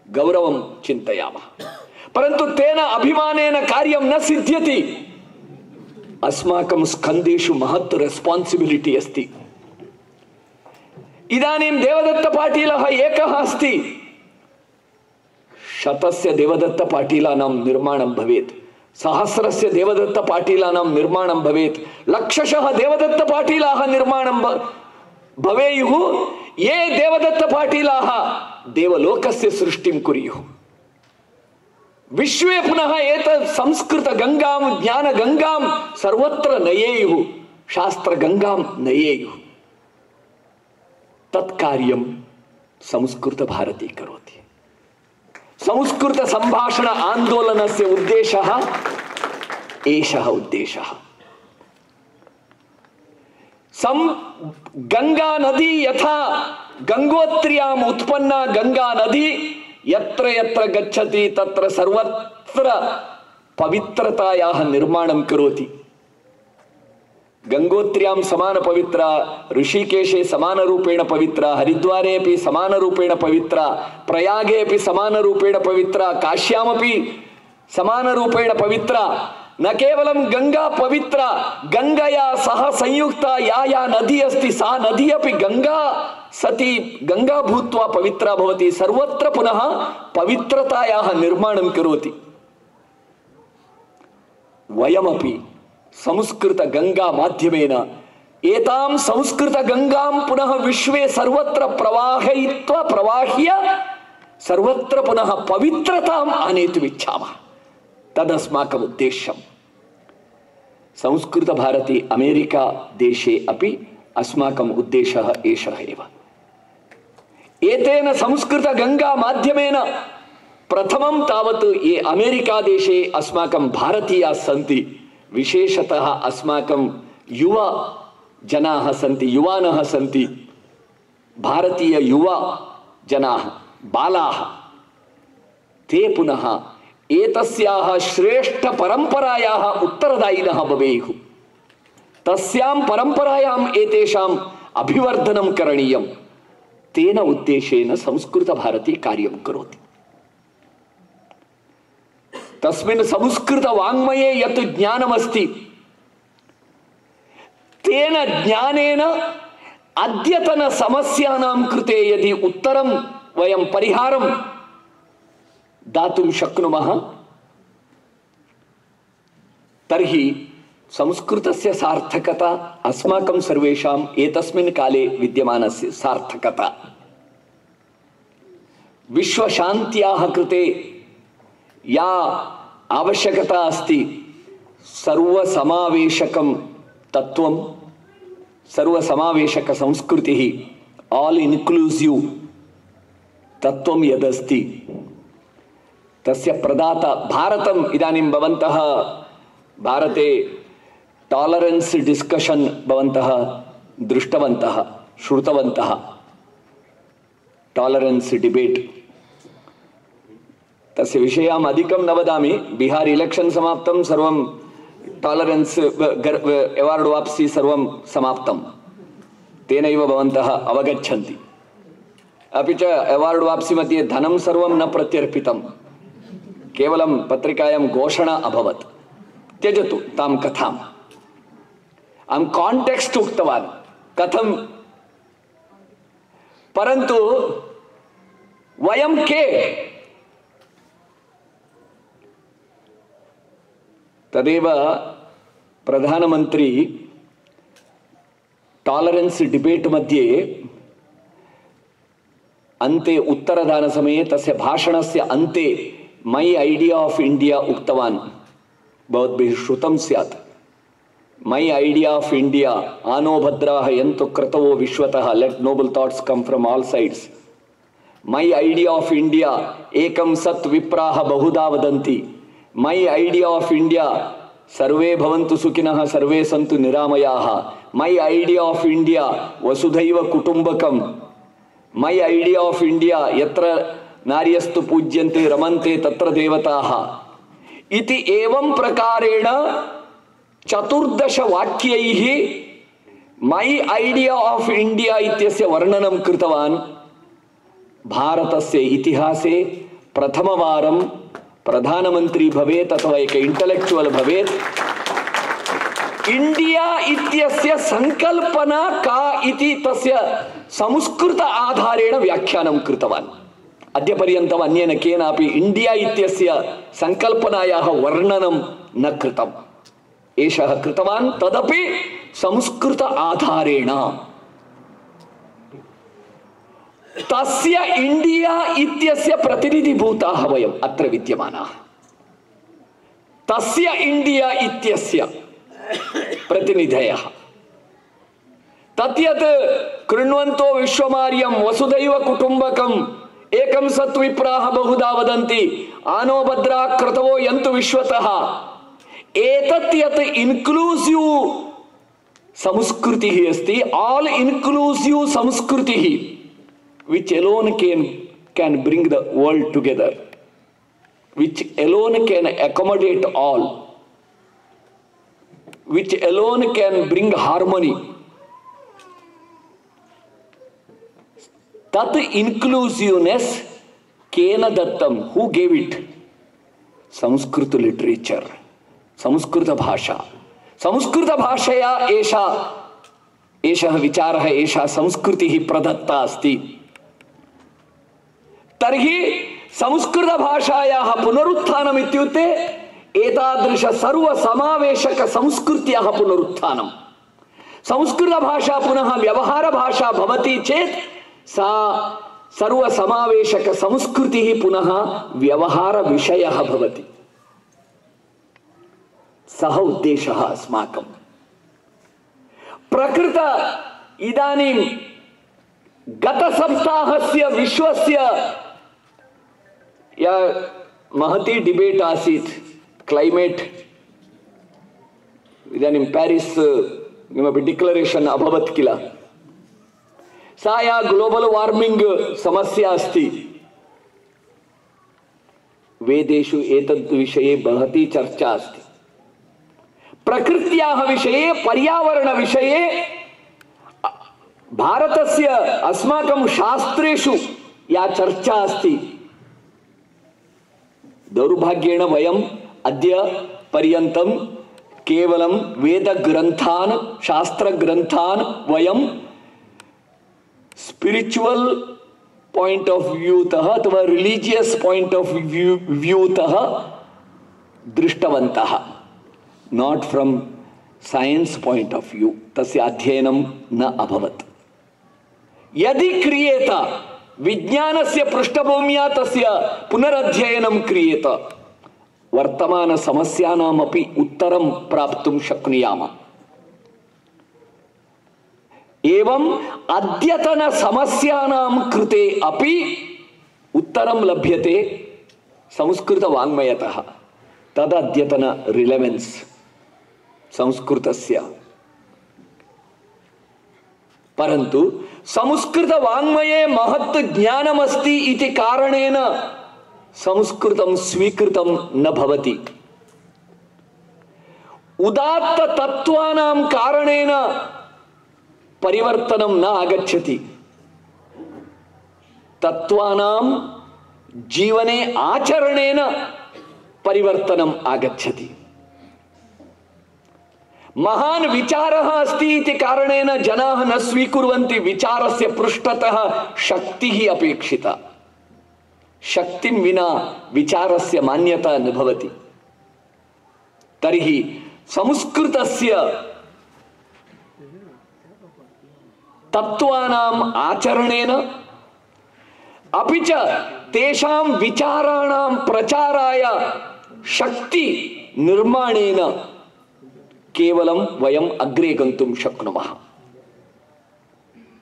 गौरवं चिन्तयामः, परन्तु तेन अभिमानेन कार्यं न सिद्ध्यति। अस्माकं स्कन्धेषु महत् रेस्पान्सिबिलिटी अस्ति। इदानीं देवदत्तपाटीलः एकः अस्ति, शतस्य देवदत्तपाटीलानां निर्माणं भवेत्, सहस्रस्य देवदत्तपाटीलानां निर्माणं भवेत्, लक्षशः देवदत्तपाटीलाः निर्माणं भवेयुः। ये देवदत्तपाटीलाः देवलोकस्य सृष्टिं कुर्युः। विश्वे पुनः एतत् संस्कृत गंगां, ज्ञान गंगां सर्वत्र नयेयुः, शास्त्र गंगां नयेयुः। तत्कार्यं संस्कृत भारती करोति। संस्कृत संभाषण आंदोलनस्य उद्देशः एषः उद्देशः। गंगा नदी यथा गंगोत्र्याम् उत्पन्ना गंगा नदी यत्र यत्र गच्छति तत्र सर्वत्र पवित्रतायाः निर्माणं करोति। गंगोत्र्यां समान पवित्रा, ऋषिकेशे समान रूपेण पवित्रा, हरिद्वारे अपि समान रूपेण पवित्रा, प्रयागे अपि समान रूपेण पवित्रा, काश्यामपि समान रूपेण पवित्रा। न केवलं गंगा पवित्रा, गंगया सह संयुक्ता या नदी अस्ति सा नदी अपि गंगा सती गंगा भूत्वा पवित्रा भवति। सर्वत्र पुनः पवित्रतायाः निर्माणं करोति। वयमपि संस्कृत गंगा माध्यमेन एतां संस्कृत गंगां पुनः विश्वे सर्वत्र प्रवाहयित्वा प्रवाह्य सर्वत्र पुनः पवित्रताम् आनेतुम् इच्छामः। तदस्माकम् उद्देश्यम्। संस्कृत भारती अमेरिका देशे अपि अस्माकम् उद्देशः एषः एव। एतेन संस्कृत गंगा माध्यमेन प्रथमं तावत् ये अमेरिका देशे अस्माकं भारतीयाः सन्ति, विशेषतः अस्माकं युवा जनाः सन्ति, युवानः सन्ति, भारतीय युवा जनाः, बालाः, ते पुनः एतस्याः श्रेष्ठ परंपरायाः उत्तरदायिनः भवेयुः। तस्यां परंपरायाम् एतेषाम् अभिवर्धनं करणीयं। तेन उद्देशेन संस्कृत भारती कार्यं करोति। तस्मिन् संस्कृत वाङ्मये यत् ज्ञानमस्ति तेन ज्ञानेन अद्यतन समस्यानां कृते यदि उत्तरं वयं परिहारं दातुं शक्नुमः तर्हि संस्कृतस्य सार्थकता अस्माकं सर्वेषाम् एतस्मिन् काले विद्यमानस्य सार्थकता। विश्वशान्त्याः कृते या आवश्यकता अस्ति सर्वसमावेशकं तत्त्वं, सर्वसमावेशक संस्कृतिः, ऑल इन्क्लूसिव तत्त्वं यदस्ति तस्य प्रदाता भारतम्। इदानीं भवन्तः भारते टॉलरेंस डिस्कशन भवन्तः दृष्टवन्तः, श्रुतवन्तः। टॉलरेंस डिबेट तस्य विषयम् अधिकं न वदामि। बिहार इलेक्शन समाप्तं, सर्वं टॉलरेंस अवार्ड वाप्सी सर्वं समाप्तं, तेनैव भवन्तः अवगच्छन्ति। अपि च अवार्ड वाप्सी मध्ये धनं सर्वं न प्रत्यर्पितं, केवलं पत्रिकायां घोषणा अभवत्। त्यजतु तां कथाम्। अहं कांटेक्स्ट उक्तवान् कथं, परन्तु वयं के? तदेव प्रधानमंत्री टॉलरेंस डिबेट मध्ये अन्ते उत्तरदानसमये तस्य भाषणस्य अन्ते मै ऐडिया ऑफ इंडिया उक्तवान्। भवद्भिः श्रुतं स्यात्। मै ऐडिया ऑफ इंडिया आनो भद्राः यन्तु क्रतवो विश्वतः, let noble thoughts come from all sides. My idea of India एकं सत् विप्राः बहुधा वदन्ति। मै ऐडिया ऑफ इंडिया सर्वे भवन्तु सुखिनः सर्वे सन्तु निरामयाः। मै ऐडिया ऑफ इंडिया वसुधैव कुटुम्बकम्। मै ऐडिया ऑफ इंडिया यत्र नार्यस्तु पूज्यन्ते रमन्ते तत्र देवताः इति एवं प्रकारेण 14 वाक्यैः मै ऐडिया ऑफ इंडिया इत्यस्य वर्णनं कृतवान्। भारतस्य इतिहासे प्रथमवारं प्रधानमंत्री भवेत् अथवा एक इंटेलेक्चुअल भवेत् इंडिया इत्यस्य संकल्पना का इति तस्य संस्कृत आधारेण व्याख्यानं कृतवान्। अद्य पर्यन्तम् अन्येन केनापि इंडिया इत्यस्य संकल्पनायाः वर्णनं न कृतम्। एषः कृतवान्, तदपि संस्कृत आधारेण। तस्य इंडिया इत्यस्य प्रतिनिधिभूताः वयम् अत्र विद्यमानाः। तस्य इंडिया इत्यस्य प्रतिनिधयः तद्यत् कृण्वन्तो विश्वमार्यं वसुधैव कुटुम्बकम् एकं सत् विप्राः बहुधा वदन्ति आनो भद्रा क्रतवो यन्तु विश्वतः। एतत् यत् इन्क्लूसिव् संस्कृतिः अस्ति, ऑल इन्क्लूसिव् संस्कृतिः, which alone can bring the world together, which alone can accommodate all, which alone can bring harmony. Tat inclusiveness kena dattam, who gave it? Sanskrit literature, Sanskrit bhasha. Sanskrit bhashaya एषः विचारः, एषा संस्कृतिः प्रदत्ता अस्ति। तर्हि संस्कृत भाषायाः पुनरुत्थानम् इत्युक्ते एतादृश सर्वसमावेशक संस्कृत्याः पुनरुत्थानम्। संस्कृत भाषा पुनः व्यवहार भाषा भवति चेत् सा सर्वसमावेशक संस्कृतिः पुनः व्यवहार विषयः भवति। सः उद्देशः अस्माकम्। प्रकृत इदानीं गत सप्ताहस्य विश्वस्य या महती डिबेट आसीत् क्लैमेट। इदानीं पेरिस् किमपि डिक्लरेशन् अभवत् किल, सा या ग्लोबल वार्मिंग समस्या अस्ति। वेदेषु एतद् विषये महती चर्चा अस्ति। प्रकृत्याः विषये, पर्यावरण विषये भारतस्य अस्माकं शास्त्रेषु या चर्चा अस्ति, दौर्भाग्येण वयम् अद्य पर्यन्तं केवलं वेदग्रन्थान्, शास्त्रग्रन्थान् वयं स्पिरिचुअल पॉइंट ऑफ व्यू तः अथवा रिलीजियस पॉइंट ऑफ व्यू तः दृष्टवन्तः, not from science point of view. तस्य अध्ययनं न अभवत्। यदि क्रियेत विज्ञानस्य पृष्ठभूम्या तस्य पुनरध्ययनं क्रियेत, वर्तमान समस्यानामपि उत्तरं प्राप्तुं शक्नुयाम। एवं अद्यतन समस्यानां कृते अपि उत्तरं लभ्यते संस्कृत वाङ्मयतः। तदद्यतन रिलेवेन्स् संस्कृतस्य। परन्तु संस्कृत वाङ्मये महत् ज्ञानमस्ति इति कारणेन संस्कृतं स्वीकृतं न भवति। उदात्त तत्त्वानां कारणेन परिवर्तनं न आगच्छति। तत्त्वानां जीवने आचरणेन परिवर्तनम् आगच्छति। महान विचारः अस्ति इति कारणेन जनाः न स्वीकुर्वन्ति। विचारस्य पृष्ठतः शक्तिः अपेक्षिता। शक्तिं विना विचारस्य मान्यता न भवति। तर्हि संस्कृतस्य तत्त्वानाम् आचरणेन अपि च तेषां विचाराणां प्रचाराय शक्ति निर्माणेन केवलं वयम् अग्रे गन्तुं शक्नुमः।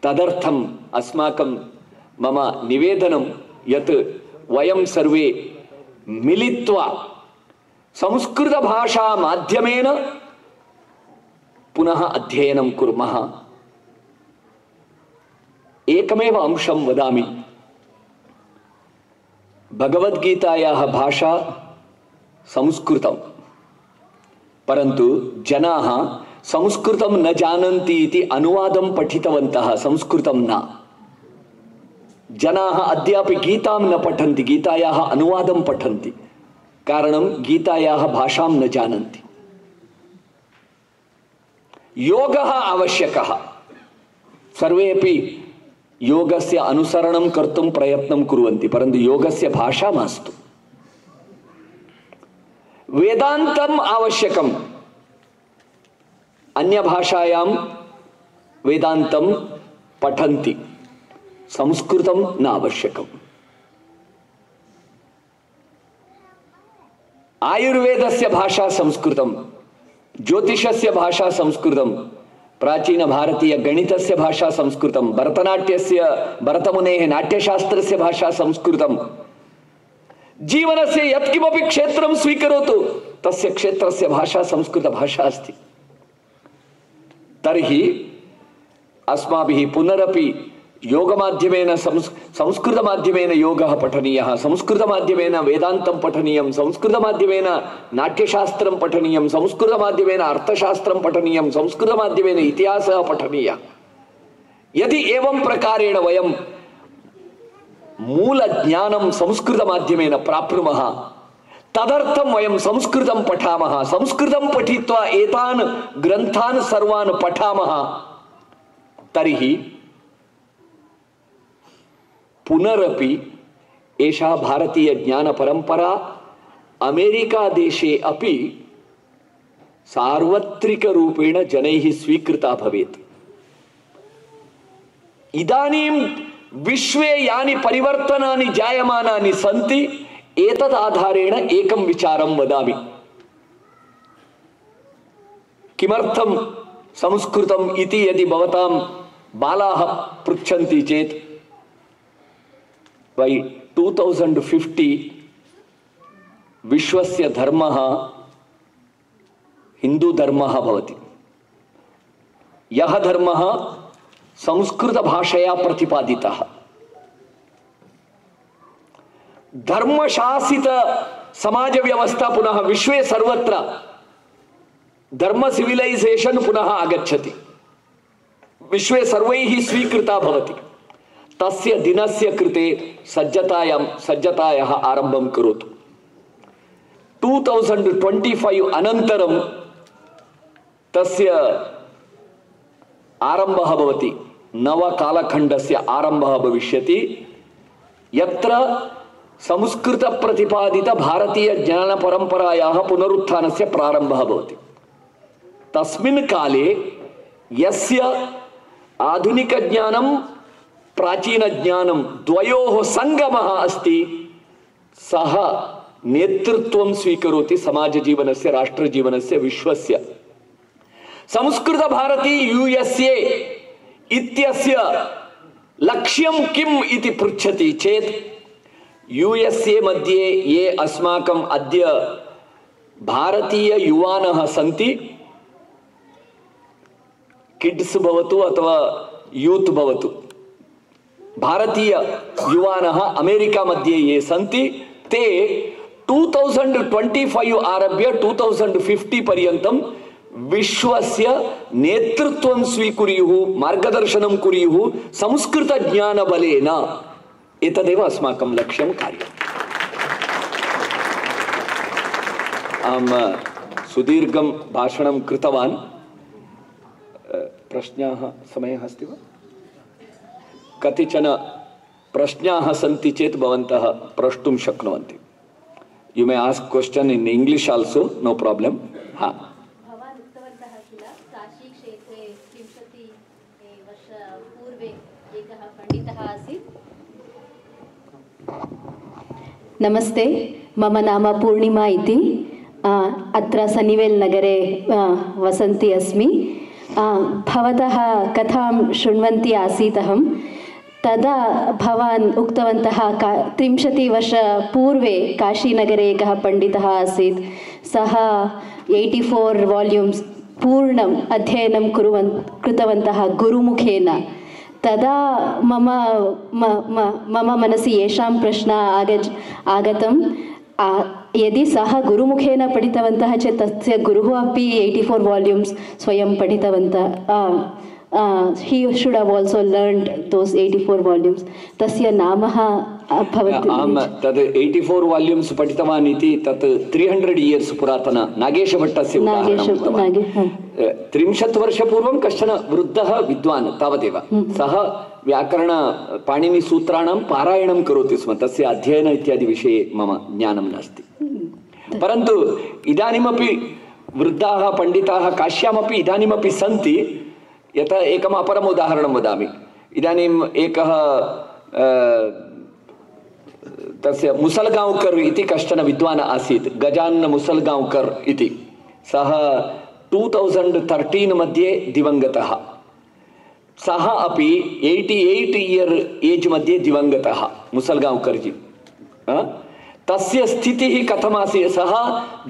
तदर्थम् अस्माकं मम निवेदनं यत् वयं सर्वे मिलित्वा संस्कृतभाषा माध्यमेन पुनः अध्ययनं कुर्मः। एकमेव अंशं वदामि, भगवद्गीतायाः भाषा संस्कृतं, परन्तु जनाः संस्कृतं न जानन्ति इति अनुवादं पठितवन्तः, संस्कृतं न। जनाः अद्यापि गीतां न पठन्ति, गीतायाः अनुवादं पठन्ति, कारणं गीतायाः भाषां न जानन्ति। योगः आवश्यकः, सर्वेपि योगस्य अनुसरणं कर्तुं प्रयत्नं कुर्वन्ति, परन्तु योगस्य भाषा मास्तु। वेदान्तम् आवश्यकम्, अन्यभाषायां वेदान्तं पठन्ति, संस्कृतं न आवश्यकम्। आयुर्वेदस्य भाषा संस्कृतं, ज्योतिषस्य भाषा संस्कृतं, प्राचीन भारतीय गणितस्य भाषा संस्कृतं, भरतनाट्यस्य भरतमुनेः नाट्यशास्त्रस्य भाषा संस्कृतं। जीवनस्य यत्किमपि क्षेत्रं स्वीकरोतु, तस्य क्षेत्रस्य भाषा संस्कृतभाषा अस्ति। तर्हि अस्माभिः पुनरपि योगमाध्यमेन संस्कृतमाध्यमेन योगः पठनीयः, संस्कृतमाध्यमेन वेदान्तं पठनीयं, संस्कृतमाध्यमेन नाट्यशास्त्रं पठनीयं, संस्कृतमाध्यमेन अर्थशास्त्रं पठनीयं, संस्कृतमाध्यमेन इतिहासः पठनीयः। यदि एवं प्रकारेण वयं मूलज्ञानं संस्कृतमाध्यमेन प्राप्नुमः, तदर्थं वयं संस्कृतं पठामः। संस्कृतं पठित्वा एतान् ग्रन्थान् सर्वान् पठामः, तर्हि पुनरपि एषा भारतीय ज्ञानपरम्परा अमेरिका देशे अपि सार्वत्रिकरूपेण जनैः स्वीकृता भवेत्। इदानीं विश्वे यानि परिवर्तनानि जायमानानि सन्ति, एतद् आधारेण एकं विचारं वदामि। किमर्थं संस्कृतम् इति यदि भवतां बालाः पृच्छन्ति चेत्, by 2050 विश्वस्य धर्मः हिंदू धर्मः भवति। यः धर्मः संस्कृत भाषया प्रतिपादितः, धर्मशासित समाज व्यवस्था पुनः विश्वे सर्वत्र धर्म सिविलाइजेशन पुनः आगच्छति, विश्वे सर्वैः स्वीकृता भवति। तस्य दिनस्य कृते सज्जतायाः आरम्भं करोतु। 2025 अनन्तरं तस्य आरम्भः भवति, नवकालखण्डस्य आरम्भः भविष्यति, यत्र संस्कृत प्रतिपादित भारतीय ज्ञानपरम्परायाः पुनरुत्थानस्य प्रारम्भः भवति। तस्मिन् काले यस्य आधुनिकज्ञानं प्राचीनज्ञानं द्वयोः संगमः अस्ति, सः नेतृत्वं स्वीकरोति समाजजीवनस्य, राष्ट्रजीवनस्य, विश्वस्य। संस्कृतभारती USA इत्यस्य लक्ष्यं किम् इति पृच्छति चेत्, USA मध्ये ये अस्माकम् अद्य भारतीय युवानः सन्ति, किड्स् भवतु अथवा यूत् भवतु, भारतीय युवानः अमेरिका मध्ये ये सन्ति, ते 2025 आरभ्य 2050 पर्यन्तं विश्वस्य नेतृत्वं स्वीकुर्युः, मार्गदर्शनं कुर्युः संस्कृतज्ञानबलेन। एतदेव अस्माकं लक्ष्यं कार्यम्। अहं सुदीर्घं भाषणं कृतवान्। प्रश्नाः समयः अस्ति वा? कतिचन प्रश्नाः सन्ति चेत् भवन्तः प्रष्टुं शक्नुवन्ति। You may ask question in English also, no problem. हाँ, भवान् उक्तवन्तः किल, काशी क्षेत्रे 30 वर्ष पूर्वे एकः पण्डितः आसीत्, नमस्ते, मम नाम पूर्णिमा इति। अत्र सन्निवेल् नगरे वसन्ती अस्मि। भवतः कथां शृण्वन्ती आसीत् अहं। तदा भवान् उक्तवन्तः 30 वर्षपूर्वे काशीनगरे एकः पण्डितः आसीत्। सः 84 वाल्यूम्स् पूर्णम् अध्ययनं कृतवन्तः गुरुमुखेन। तदा मम मनसि येषां प्रश्नः आगतं, यदि सः गुरुमुखेन पठितवन्तः चेत् तस्य गुरुः अपि 84 वाल्यूम्स् स्वयं पठितवन्तः। He should have also learned those 84 volumes. तस्य नामः भवति। आम्, तद् 84 वाल्यूम्स् पठितवान् इति तत् 300 इयर्स् पुरातन नागेशभट्टस्य उदाहरणं। 30 वर्षपूर्वं कश्चन वृद्धः विद्वान् तावदेव, सः व्याकरण पाणिनिसूत्राणां पारायणं करोति स्म। तस्य अध्ययन इत्यादि विषये मम ज्ञानं नास्ति। परन्तु इदानीमपि वृद्धाः पण्डिताः काश्यामपि इदानीमपि सन्ति। यथा एकम् अपरम् उदाहरणं वदामि। इदानीम् एकः तस्य मुसलगांव्कर् इति कश्चन विद्वान् आसीत्, गजानन मुसलगांव्कर् इति। सः 2013 मध्ये दिवङ्गतः। सः अपि 88 इयर् एज् मध्ये दिवङ्गतः, मुसलगांव्कर् जी। तस्य स्थितिः कथमासीत्? सः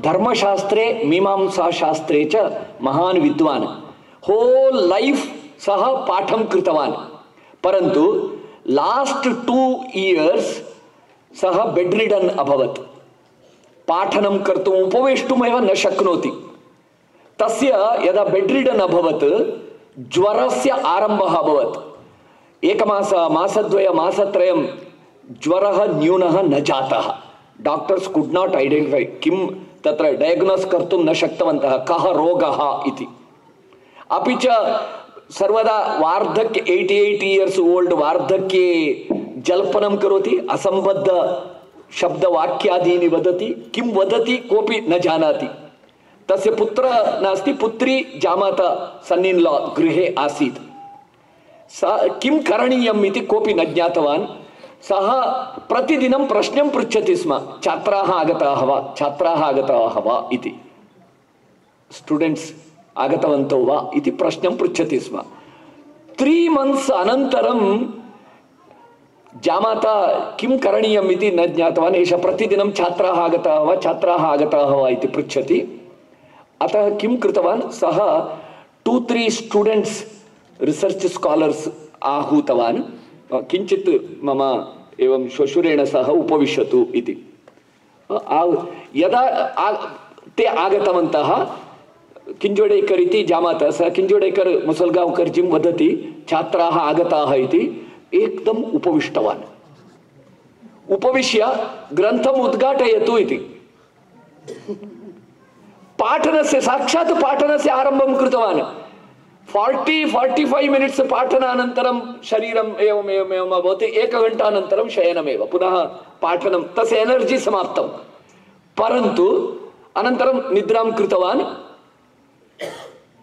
धर्मशास्त्रे मीमांसाशास्त्रे च महान् विद्वान्। होल लाइफ सह पाठं कृतवान्, परन्तु लास्ट 2 इयर्स सह बेड रिडन अभवत्। पाठनं कर्तुम् उपवेष्टुमेव न शक्नोति। तस्य यदा बेड रिडन अभवत्, ज्वरस्य आरम्भः अभवत्। एकमास, मासद्वय, मासत्रयं ज्वरः न्यूनः न जातः। डॉक्टर्स कुड नॉट आइडेंटिफाई, किं तत्र डायग्नोस कर्तुं न शक्तवन्तः, कः रोगः इति। अपि च सर्वदा वार्धक्य 88 इयर्स ओल्ड वार्धक्ये जल्पनं करोति, असंबद्ध शब्दवाक्यादीनि वदति, किं वदति कोऽपि न जानाति। तस्य पुत्रः नास्ति, पुत्री जामाता सन् इन् लॉ गृहे आसीत्। सः किं करणीयम् इति कोऽपि न ज्ञातवान्। सः प्रतिदिनं प्रश्नं पृच्छति स्म, छात्राः आगताः वा, छात्राः आगताः वा इति, स्टूडेंट्स आगतवन्तो वा इति प्रश्नं पृच्छति स्म। 3 months अनन्तरं जामाता किं करणीयम् इति न ज्ञातवान्। एषः प्रतिदिनं छात्राः आगताः वा, छात्राः आगताः वा इति पृच्छति। अतः किं कृतवान्, सः 2-3 स्टूडेंट्स रिसर्च स्कॉलर्स आहूतवान्। किञ्चित् मम एवं श्वशुरेण सह उपविशतु इति। यदा ते आगतवन्तः, किञ्जोडेकर् इति जामाता, सः किञ्जोडेकर् मुसलगांव्कर् जीं वदति छात्राः आगताः इति। एकदम उपविष्टवान्, उपविश्य ग्रन्थम् उद्घाटयतु इति। पाठनस्य, साक्षात् पाठनस्य आरम्भं कृतवान्। 40-45 मिनिट्स् पाठनानन्तरं शरीरम् एवमेवमेवम् अभवत्। 1 घण्टानन्तरं शयनमेव, पुनः पाठनं, तस्य एनर्जी समाप्तं। परन्तु अनन्तरं निद्रां कृतवान्।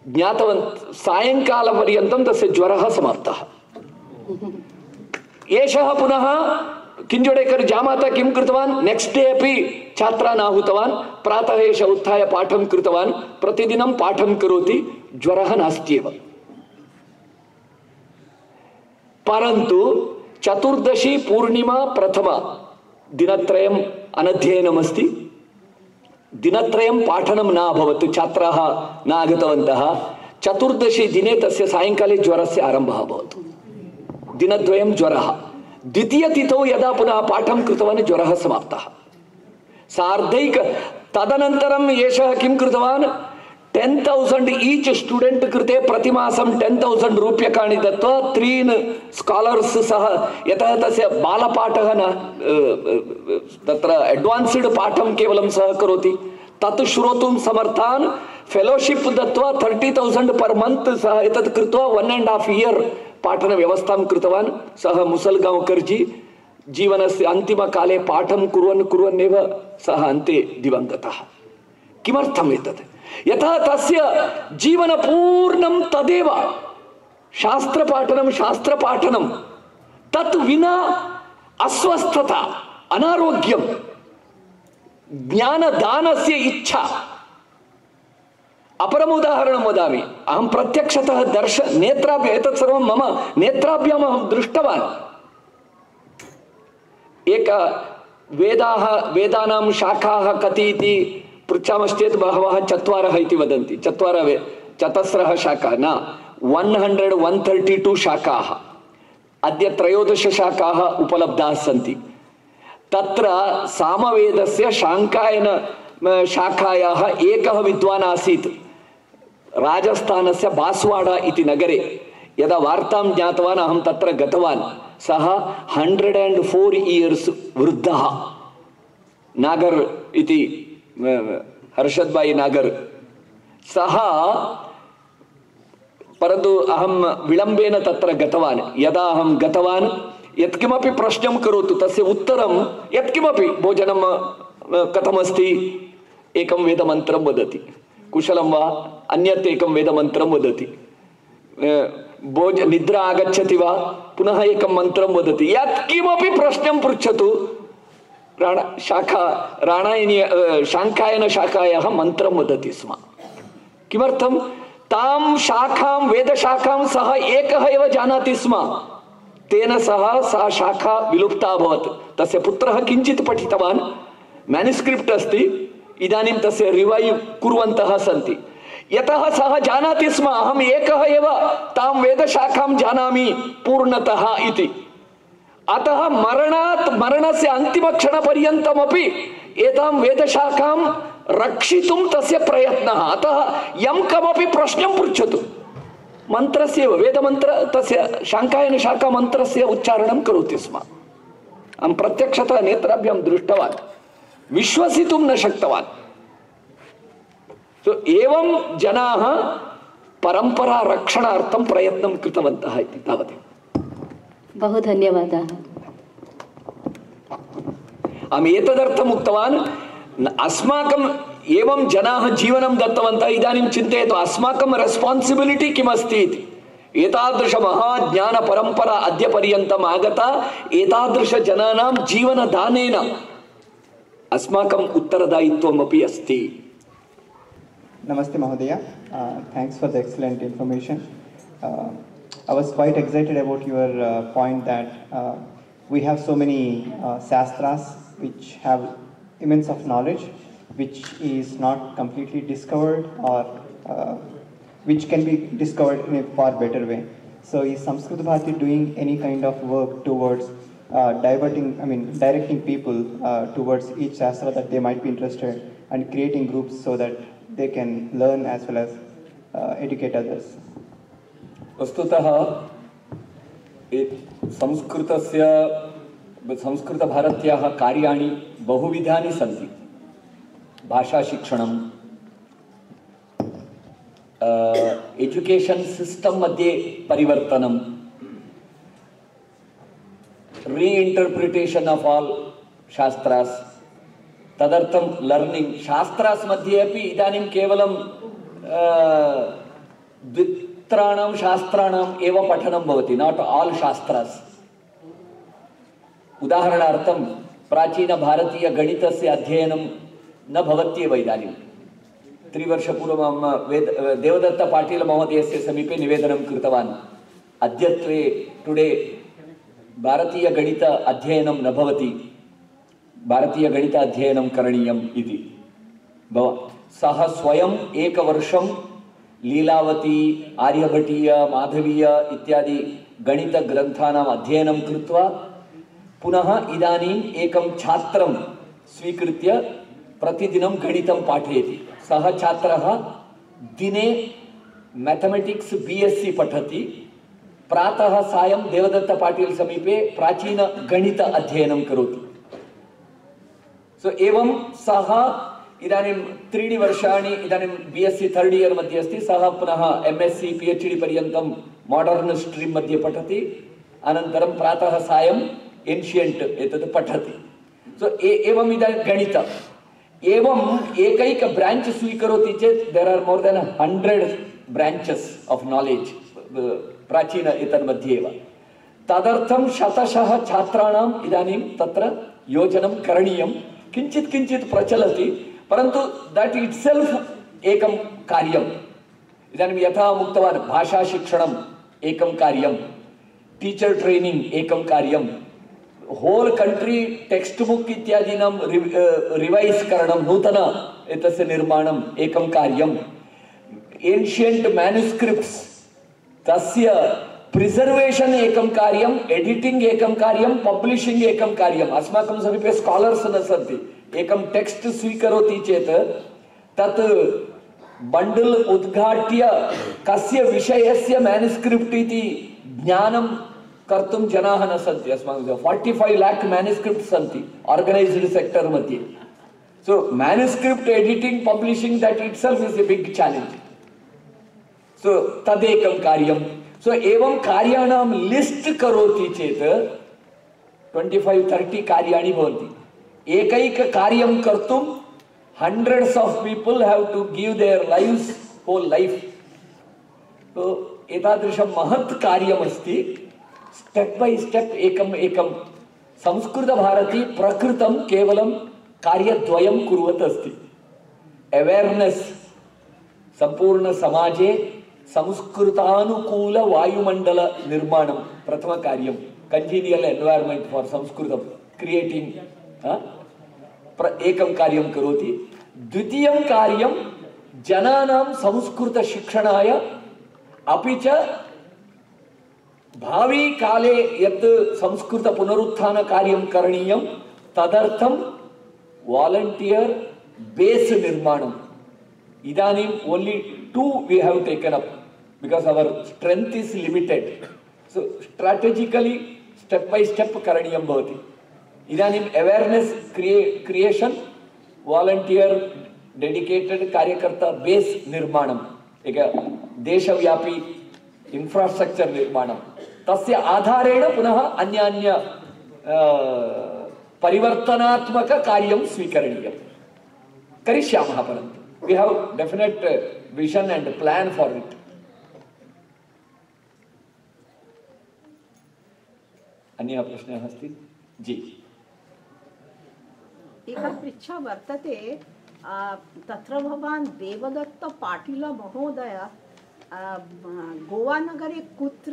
ज्ञातवन्तः सायङ्कालपर्यन्तं तस्य ज्वरः समाप्तः। एषः पुनः किञ्जोडेकर् जामाता किं कृतवान्, नेक्स्ट डे अपि छात्रान् आहूतवान्। प्रातः एषः उत्थाय पाठं कृतवान्। प्रतिदिनं पाठं करोति, ज्वरः नास्त्येव। परन्तु 14 पूर्णिमा प्रथमा दिनत्रयम् अनध्ययनमस्ति। दिनत्रयं पाठनं न अभवत्, छात्राः न आगतवन्तः। 14 दिने तस्य सायङ्काले ज्वरस्य आरम्भः अभवत्। दिनद्वयं ज्वरः। द्वितीयतिथौ यदा पुनः पाठं कृतवान्, ज्वरः समाप्तः। सार्धैक तदनन्तरम् एषः किं कृतवान्, 10,000 ईच स्टूडेंट कृते प्रतिमासं 10,000 रूप्यकाणि दत्त्वा 3 स्कॉलर्स सह, यतः तस्य बालपाठः न, तत्र एडवान्स्ड् पाठं केवलं सः करोति, तत् श्रोतुं समर्थान् फेलोशिप् दत्त्वा 30,000 पर मंथ सः एतत् कृत्वा 1.5 year पाठनव्यवस्थां कृतवान्। सः मुसलगांव्कर् जी जीवनस्य अन्तिमकाले पाठं कुर्वन्नेव सः अन्ते दिवङ्गतः। किमर्थम् एतत्? यतः तस्य जीवनपूर्णं तदेव शास्त्रपाठनं, तत् विना अस्वस्थता, अनारोग्यं, ज्ञानदानस्य इच्छा। अपरम् उदाहरणं वदामि, अहं प्रत्यक्षतः नेत्राभ्य एतत् सर्वं मम नेत्राभ्याम् अहं दृष्टवान्। वेदानां शाखाः कति इति पृच्छामश्चेत् बहवः 4 इति वदन्ति। 4 शाखाः न 132 शाखाः। अद्य 13 शाखाः उपलब्धाः सन्ति। तत्र सामवेदस्य शाङ्कायन शाखायाः एकः विद्वान् आसीत् राजस्थानस्य बांसवाड़ा इति नगरे। यदा वार्तां ज्ञातवान् अहं तत्र गतवान्। सः 104 इयर्स् वृद्धः, नागर् इति हर्षद्भाई नागर् सः। परन्तु अहं विलम्बेन तत्र गतवान्। यदा अहं गतवान् यत्किमपि प्रश्नं करोतु तस्य उत्तरं यत्किमपि भोजनं कथमस्ति एकं वेदमन्त्रं वदति, कुशलं वा अन्यत् एकं वेदमन्त्रं वदति, निद्रा आगच्छति वा पुनः एकं मन्त्रं वदति। यत्किमपि प्रश्नं पृच्छतु शाङ्कायन शाखायाः मन्त्रं वदति स्म। किमर्थं? तां शाखां वेदशाखां सः एकः एव जानाति स्म। तेन सह सा शाखा विलुप्ता अभवत्। तस्य पुत्रः किञ्चित् पठितवान्, मैन्युस्क्रिप्ट् अस्ति, इदानीं तस्य रिवैव् कुर्वन्तः सन्ति। यतः सः जानाति स्म अहम् एकः एव तां वेदशाखां जानामि पूर्णतः इति। अतः मरणस्य अन्तिमक्षणपर्यन्तमपि एतां वेदशाखां रक्षितुं तस्य प्रयत्नः। अतः यं कमपि प्रश्नं पृच्छतु मन्त्रस्य वेदमन्त्र तस्य शाङ्कायन शाखा मन्त्रस्य उच्चारणं करोति स्म। अहं प्रत्यक्षतः नेत्राभ्यां दृष्टवान्, विश्वसितुं न शक्तवान्। एवं जनाः परम्परा रक्षणार्थं प्रयत्नं कृतवन्तः इति तावदेव। बहु धन्यवादाः। अहम् एतदर्थम् उक्तवान्, अस्माकम् एवं जनाः जीवनं दत्तवन्तः। इदानीं चिन्तयतु अस्माकं रेस्पान्सिबिलिटी किमस्ति इति। एतादृश महाज्ञानपरम्परा अद्य पर्यन्तम् आगता। एतादृशजनानां जीवनदानेन अस्माकम् उत्तरदायित्वमपि अस्ति। Namaste Mahodaya. Thanks for the excellent information. I was quite excited about your point that we have so many shastras which have immense of knowledge, which is not completely discovered or which can be discovered in a far better way. So is Samskrita Bharati doing any kind of work towards directing people towards each shastra that they might be interested and creating groups so that they can learn as well as educate others? वस्तुतः संस्कृतभारत्याः कार्याणि बहुविधानि सन्ति। भाषाशिक्षणं, education system मध्ये परिवर्तनं, रीइंटर्प्रिटेशन् of all shastras, तदर्थं learning shastras मध्ये अपि इदानीं केवलं द्वित्राणां शास्त्राणाम् एव पठनं भवति, नाट् आल् शास्त्रास्। उदाहरणार्थं प्राचीनभारतीयगणितस्य अध्ययनं न भवत्येव इदानीं। 3 वर्षपूर्वं देवदत्तपाटीलमहोदयस्य समीपे निवेदनं कृतवान्। अद्यत्वे टुडे भारतीयगणित अध्ययनं न भवति, भारतीयगणित अध्ययनं करणीयम् इति। सः स्वयं एकवर्षं लीलावती, आर्यभटीय, माधवीय इत्यादि गणितग्रन्थानाम् अध्ययनं कृत्वा पुनः इदानीम् एकं छात्रं स्वीकृत्य प्रतिदिनं गणितं पाठयति। सः छात्रः दिने मैथमेटिक्स BSc पठति, प्रातः सायं देवदत्तपाटील समीपे प्राचीन गणित अध्ययनं करोति। सो एवं सः इदानीं 3 वर्षाणि इदानीं BSc 3rd year मध्ये अस्ति। सः पुनः MSc PhD पर्यन्तं मॉडर्न स्ट्रीम मध्ये पठति, अनन्तरं प्रातः सायं एन्शियंट एतत् पठति। सो एवं इदानीं गणित एवं एकैक ब्रांच स्वीकरोति चेत् there are more than 100 branches of knowledge प्राचीन एतन्मध्ये एव। तदर्थं शतशः छात्राणाम् इदानीं तत्र योजनं करणीयं। किंचित किंचित प्रचलति, परंतु दैट इट्सेल्फ एकं कार्यम्। इदानीं यथा उक्तवान् भाषा शिक्षणम् एकं कार्यं, टीचर ट्रेनिंग एकं कार्यं, होल कंट्री टेक्स्ट बुक इत्यादीनां रिवैस् करणं, नूतन एतस्य निर्माणम् एकं कार्यम्, एन्शियंट मैन्युस्क्रिप्ट्स् तस्य प्रिजर्वेशन एकं कार्यम्, एडिटिंग एकं कार्यं, पब्लिशिंग एकं कार्यम्। अस्माकं समीपे स्कॉलर्स न सन्ति। एकं टेक्स्ट स्वीकरोति चेत् तत् बंडल उद्घाट्य कस्य विषयस्य मैन्युस्क्रिप्ट इति ज्ञानं कर्तुं जनाः न सन्ति। अस्माकं 45 लाख मैन्युस्क्रिप्ट सन्ति ऑर्गनाइज्ड सेक्टर मध्ये। So manuscript editing publishing that itself is a big challenge. So तदेकं कार्यं। सो एवं कार्याणां लिस्ट करोति चेत् 25-30 कार्याणि भवन्ति। एकैक कार्यं कर्तुं hundreds of people have to give their lives, whole life. तो एतादृशं महत् कार्यमस्ति। स्टेप बाय स्टेप एकम् एकं संस्कृतभारती प्रकृतं केवलं कार्यद्वयं कुर्वत् अस्ति। अवेयरनेस, संपूर्ण समाजे संस्कृतानुकूल वायुमंडल निर्माणं प्रथम कार्यं, कंजीनियल एनवायरमेंट फॉर संस्कृतं क्रिएटिंग एकं कार्यं करोति। द्वितीयं कार्यं जनानां संस्कृत शिक्षणाय, अपि च भावी काले यत् संस्कृत पुनरुत्थान कार्यं करणीयं तदर्थं वालंटियर बेस निर्माणम्। इदानीं only 2 we have taken up because our strength is limited. So strategically step by step करणीयं भवति। इदानीं अवेयरनेस क्रिएशन, वॉलंटियर डेडिकेटेड कार्यकर्ता बेस निर्माणम्, एक देशव्यापी इंफ्रास्ट्रक्चर निर्माणं, तस्य आधारेण पुनः अन्यान्य परिवर्तनात्मक कार्यं स्वीकरणीयं करिष्यामः। परन्तु we have definite vision and plan for it. अन्यः प्रश्नः अस्ति? जी। एका पृच्छा वर्तते, तत्र भवान् देवदत्त पाटिल महोदय गोवानगरे कुत्र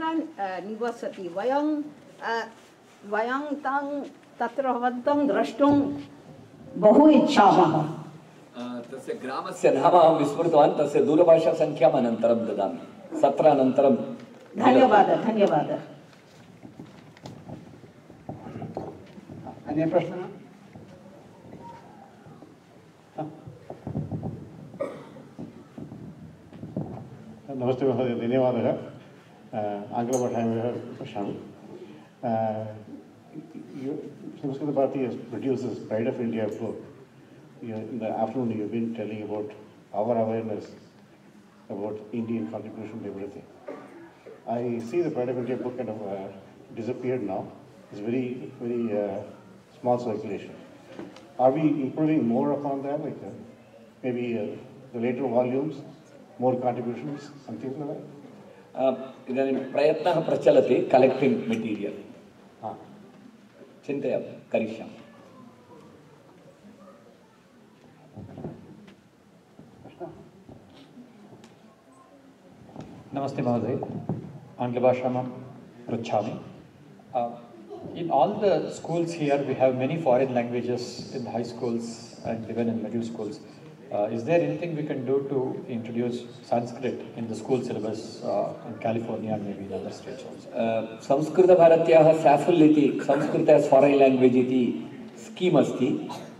निवसति? वयं तत्र भवन्तं द्रष्टुं बहु इच्छामः। तस्य ग्रामस्य नाम अहं विस्मृतवान्, तस्य दूरभाषा संख्याम् अनन्तरं ददामि, सत्रानन्तरं। धन्यवादः, धन्यवादः। अन्य प्रश्नः? नमस्ते महोदय, धन्यवादः। आङ्ग्लभाषायां पश्यामि। Samskrita Bharati produces Pride of India book. In the afternoon you've been telling about our awareness about Indian contribution to everything. I see the Pride of India book kind of disappeared now. It's very, very small circulation. Are we improving more upon that, like maybe the later volumes, more contributions and things like that? इदानीं प्रयत्नः प्रचलति collecting material. चिन्तयामि, करिष्यामि। Namaste Mahoday, Anglabhashamam Pruchhami. In all the schools here, we have many foreign languages in high schools and even in middle schools. Is there anything we can do to introduce Sanskrit in the school syllabus in California and maybe in other states also? संस्कृतभारत्याः SAFL इति Sanskrit as foreign language इति scheme अस्ति।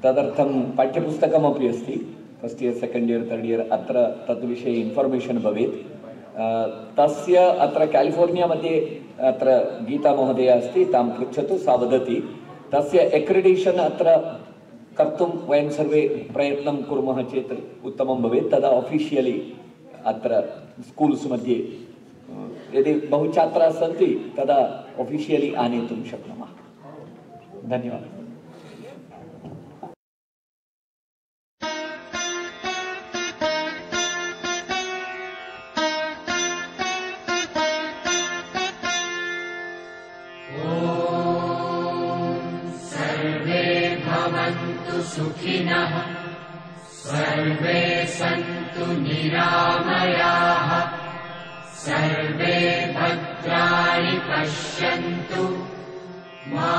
तदर्थं पाठ्यपुस्तकमपि अस्ति। First year, second year, third year अत्र तद्विषये information भवेत्। तस्य अत्र कैलिफोर्निया मध्ये अत्र गीता महोदय अस्ति, तां पृच्छतु, सा वदति। तस्य एक्रेडिशन अत्र कर्तुं वयं सर्वे प्रयत्नं कुर्मः चेत् उत्तमं भवेत्। तदा ऑफिशियली अत्र स्कूल्स् मध्ये यदि बहु छात्राः सन्ति तदा ऑफिशियली आनेतुं शक्नुमः। धन्यवादः। सर्वे भवन्तु सुखिनः सर्वे सन्तु निरामयाः सर्वे भद्राणि पश्यन्तु मा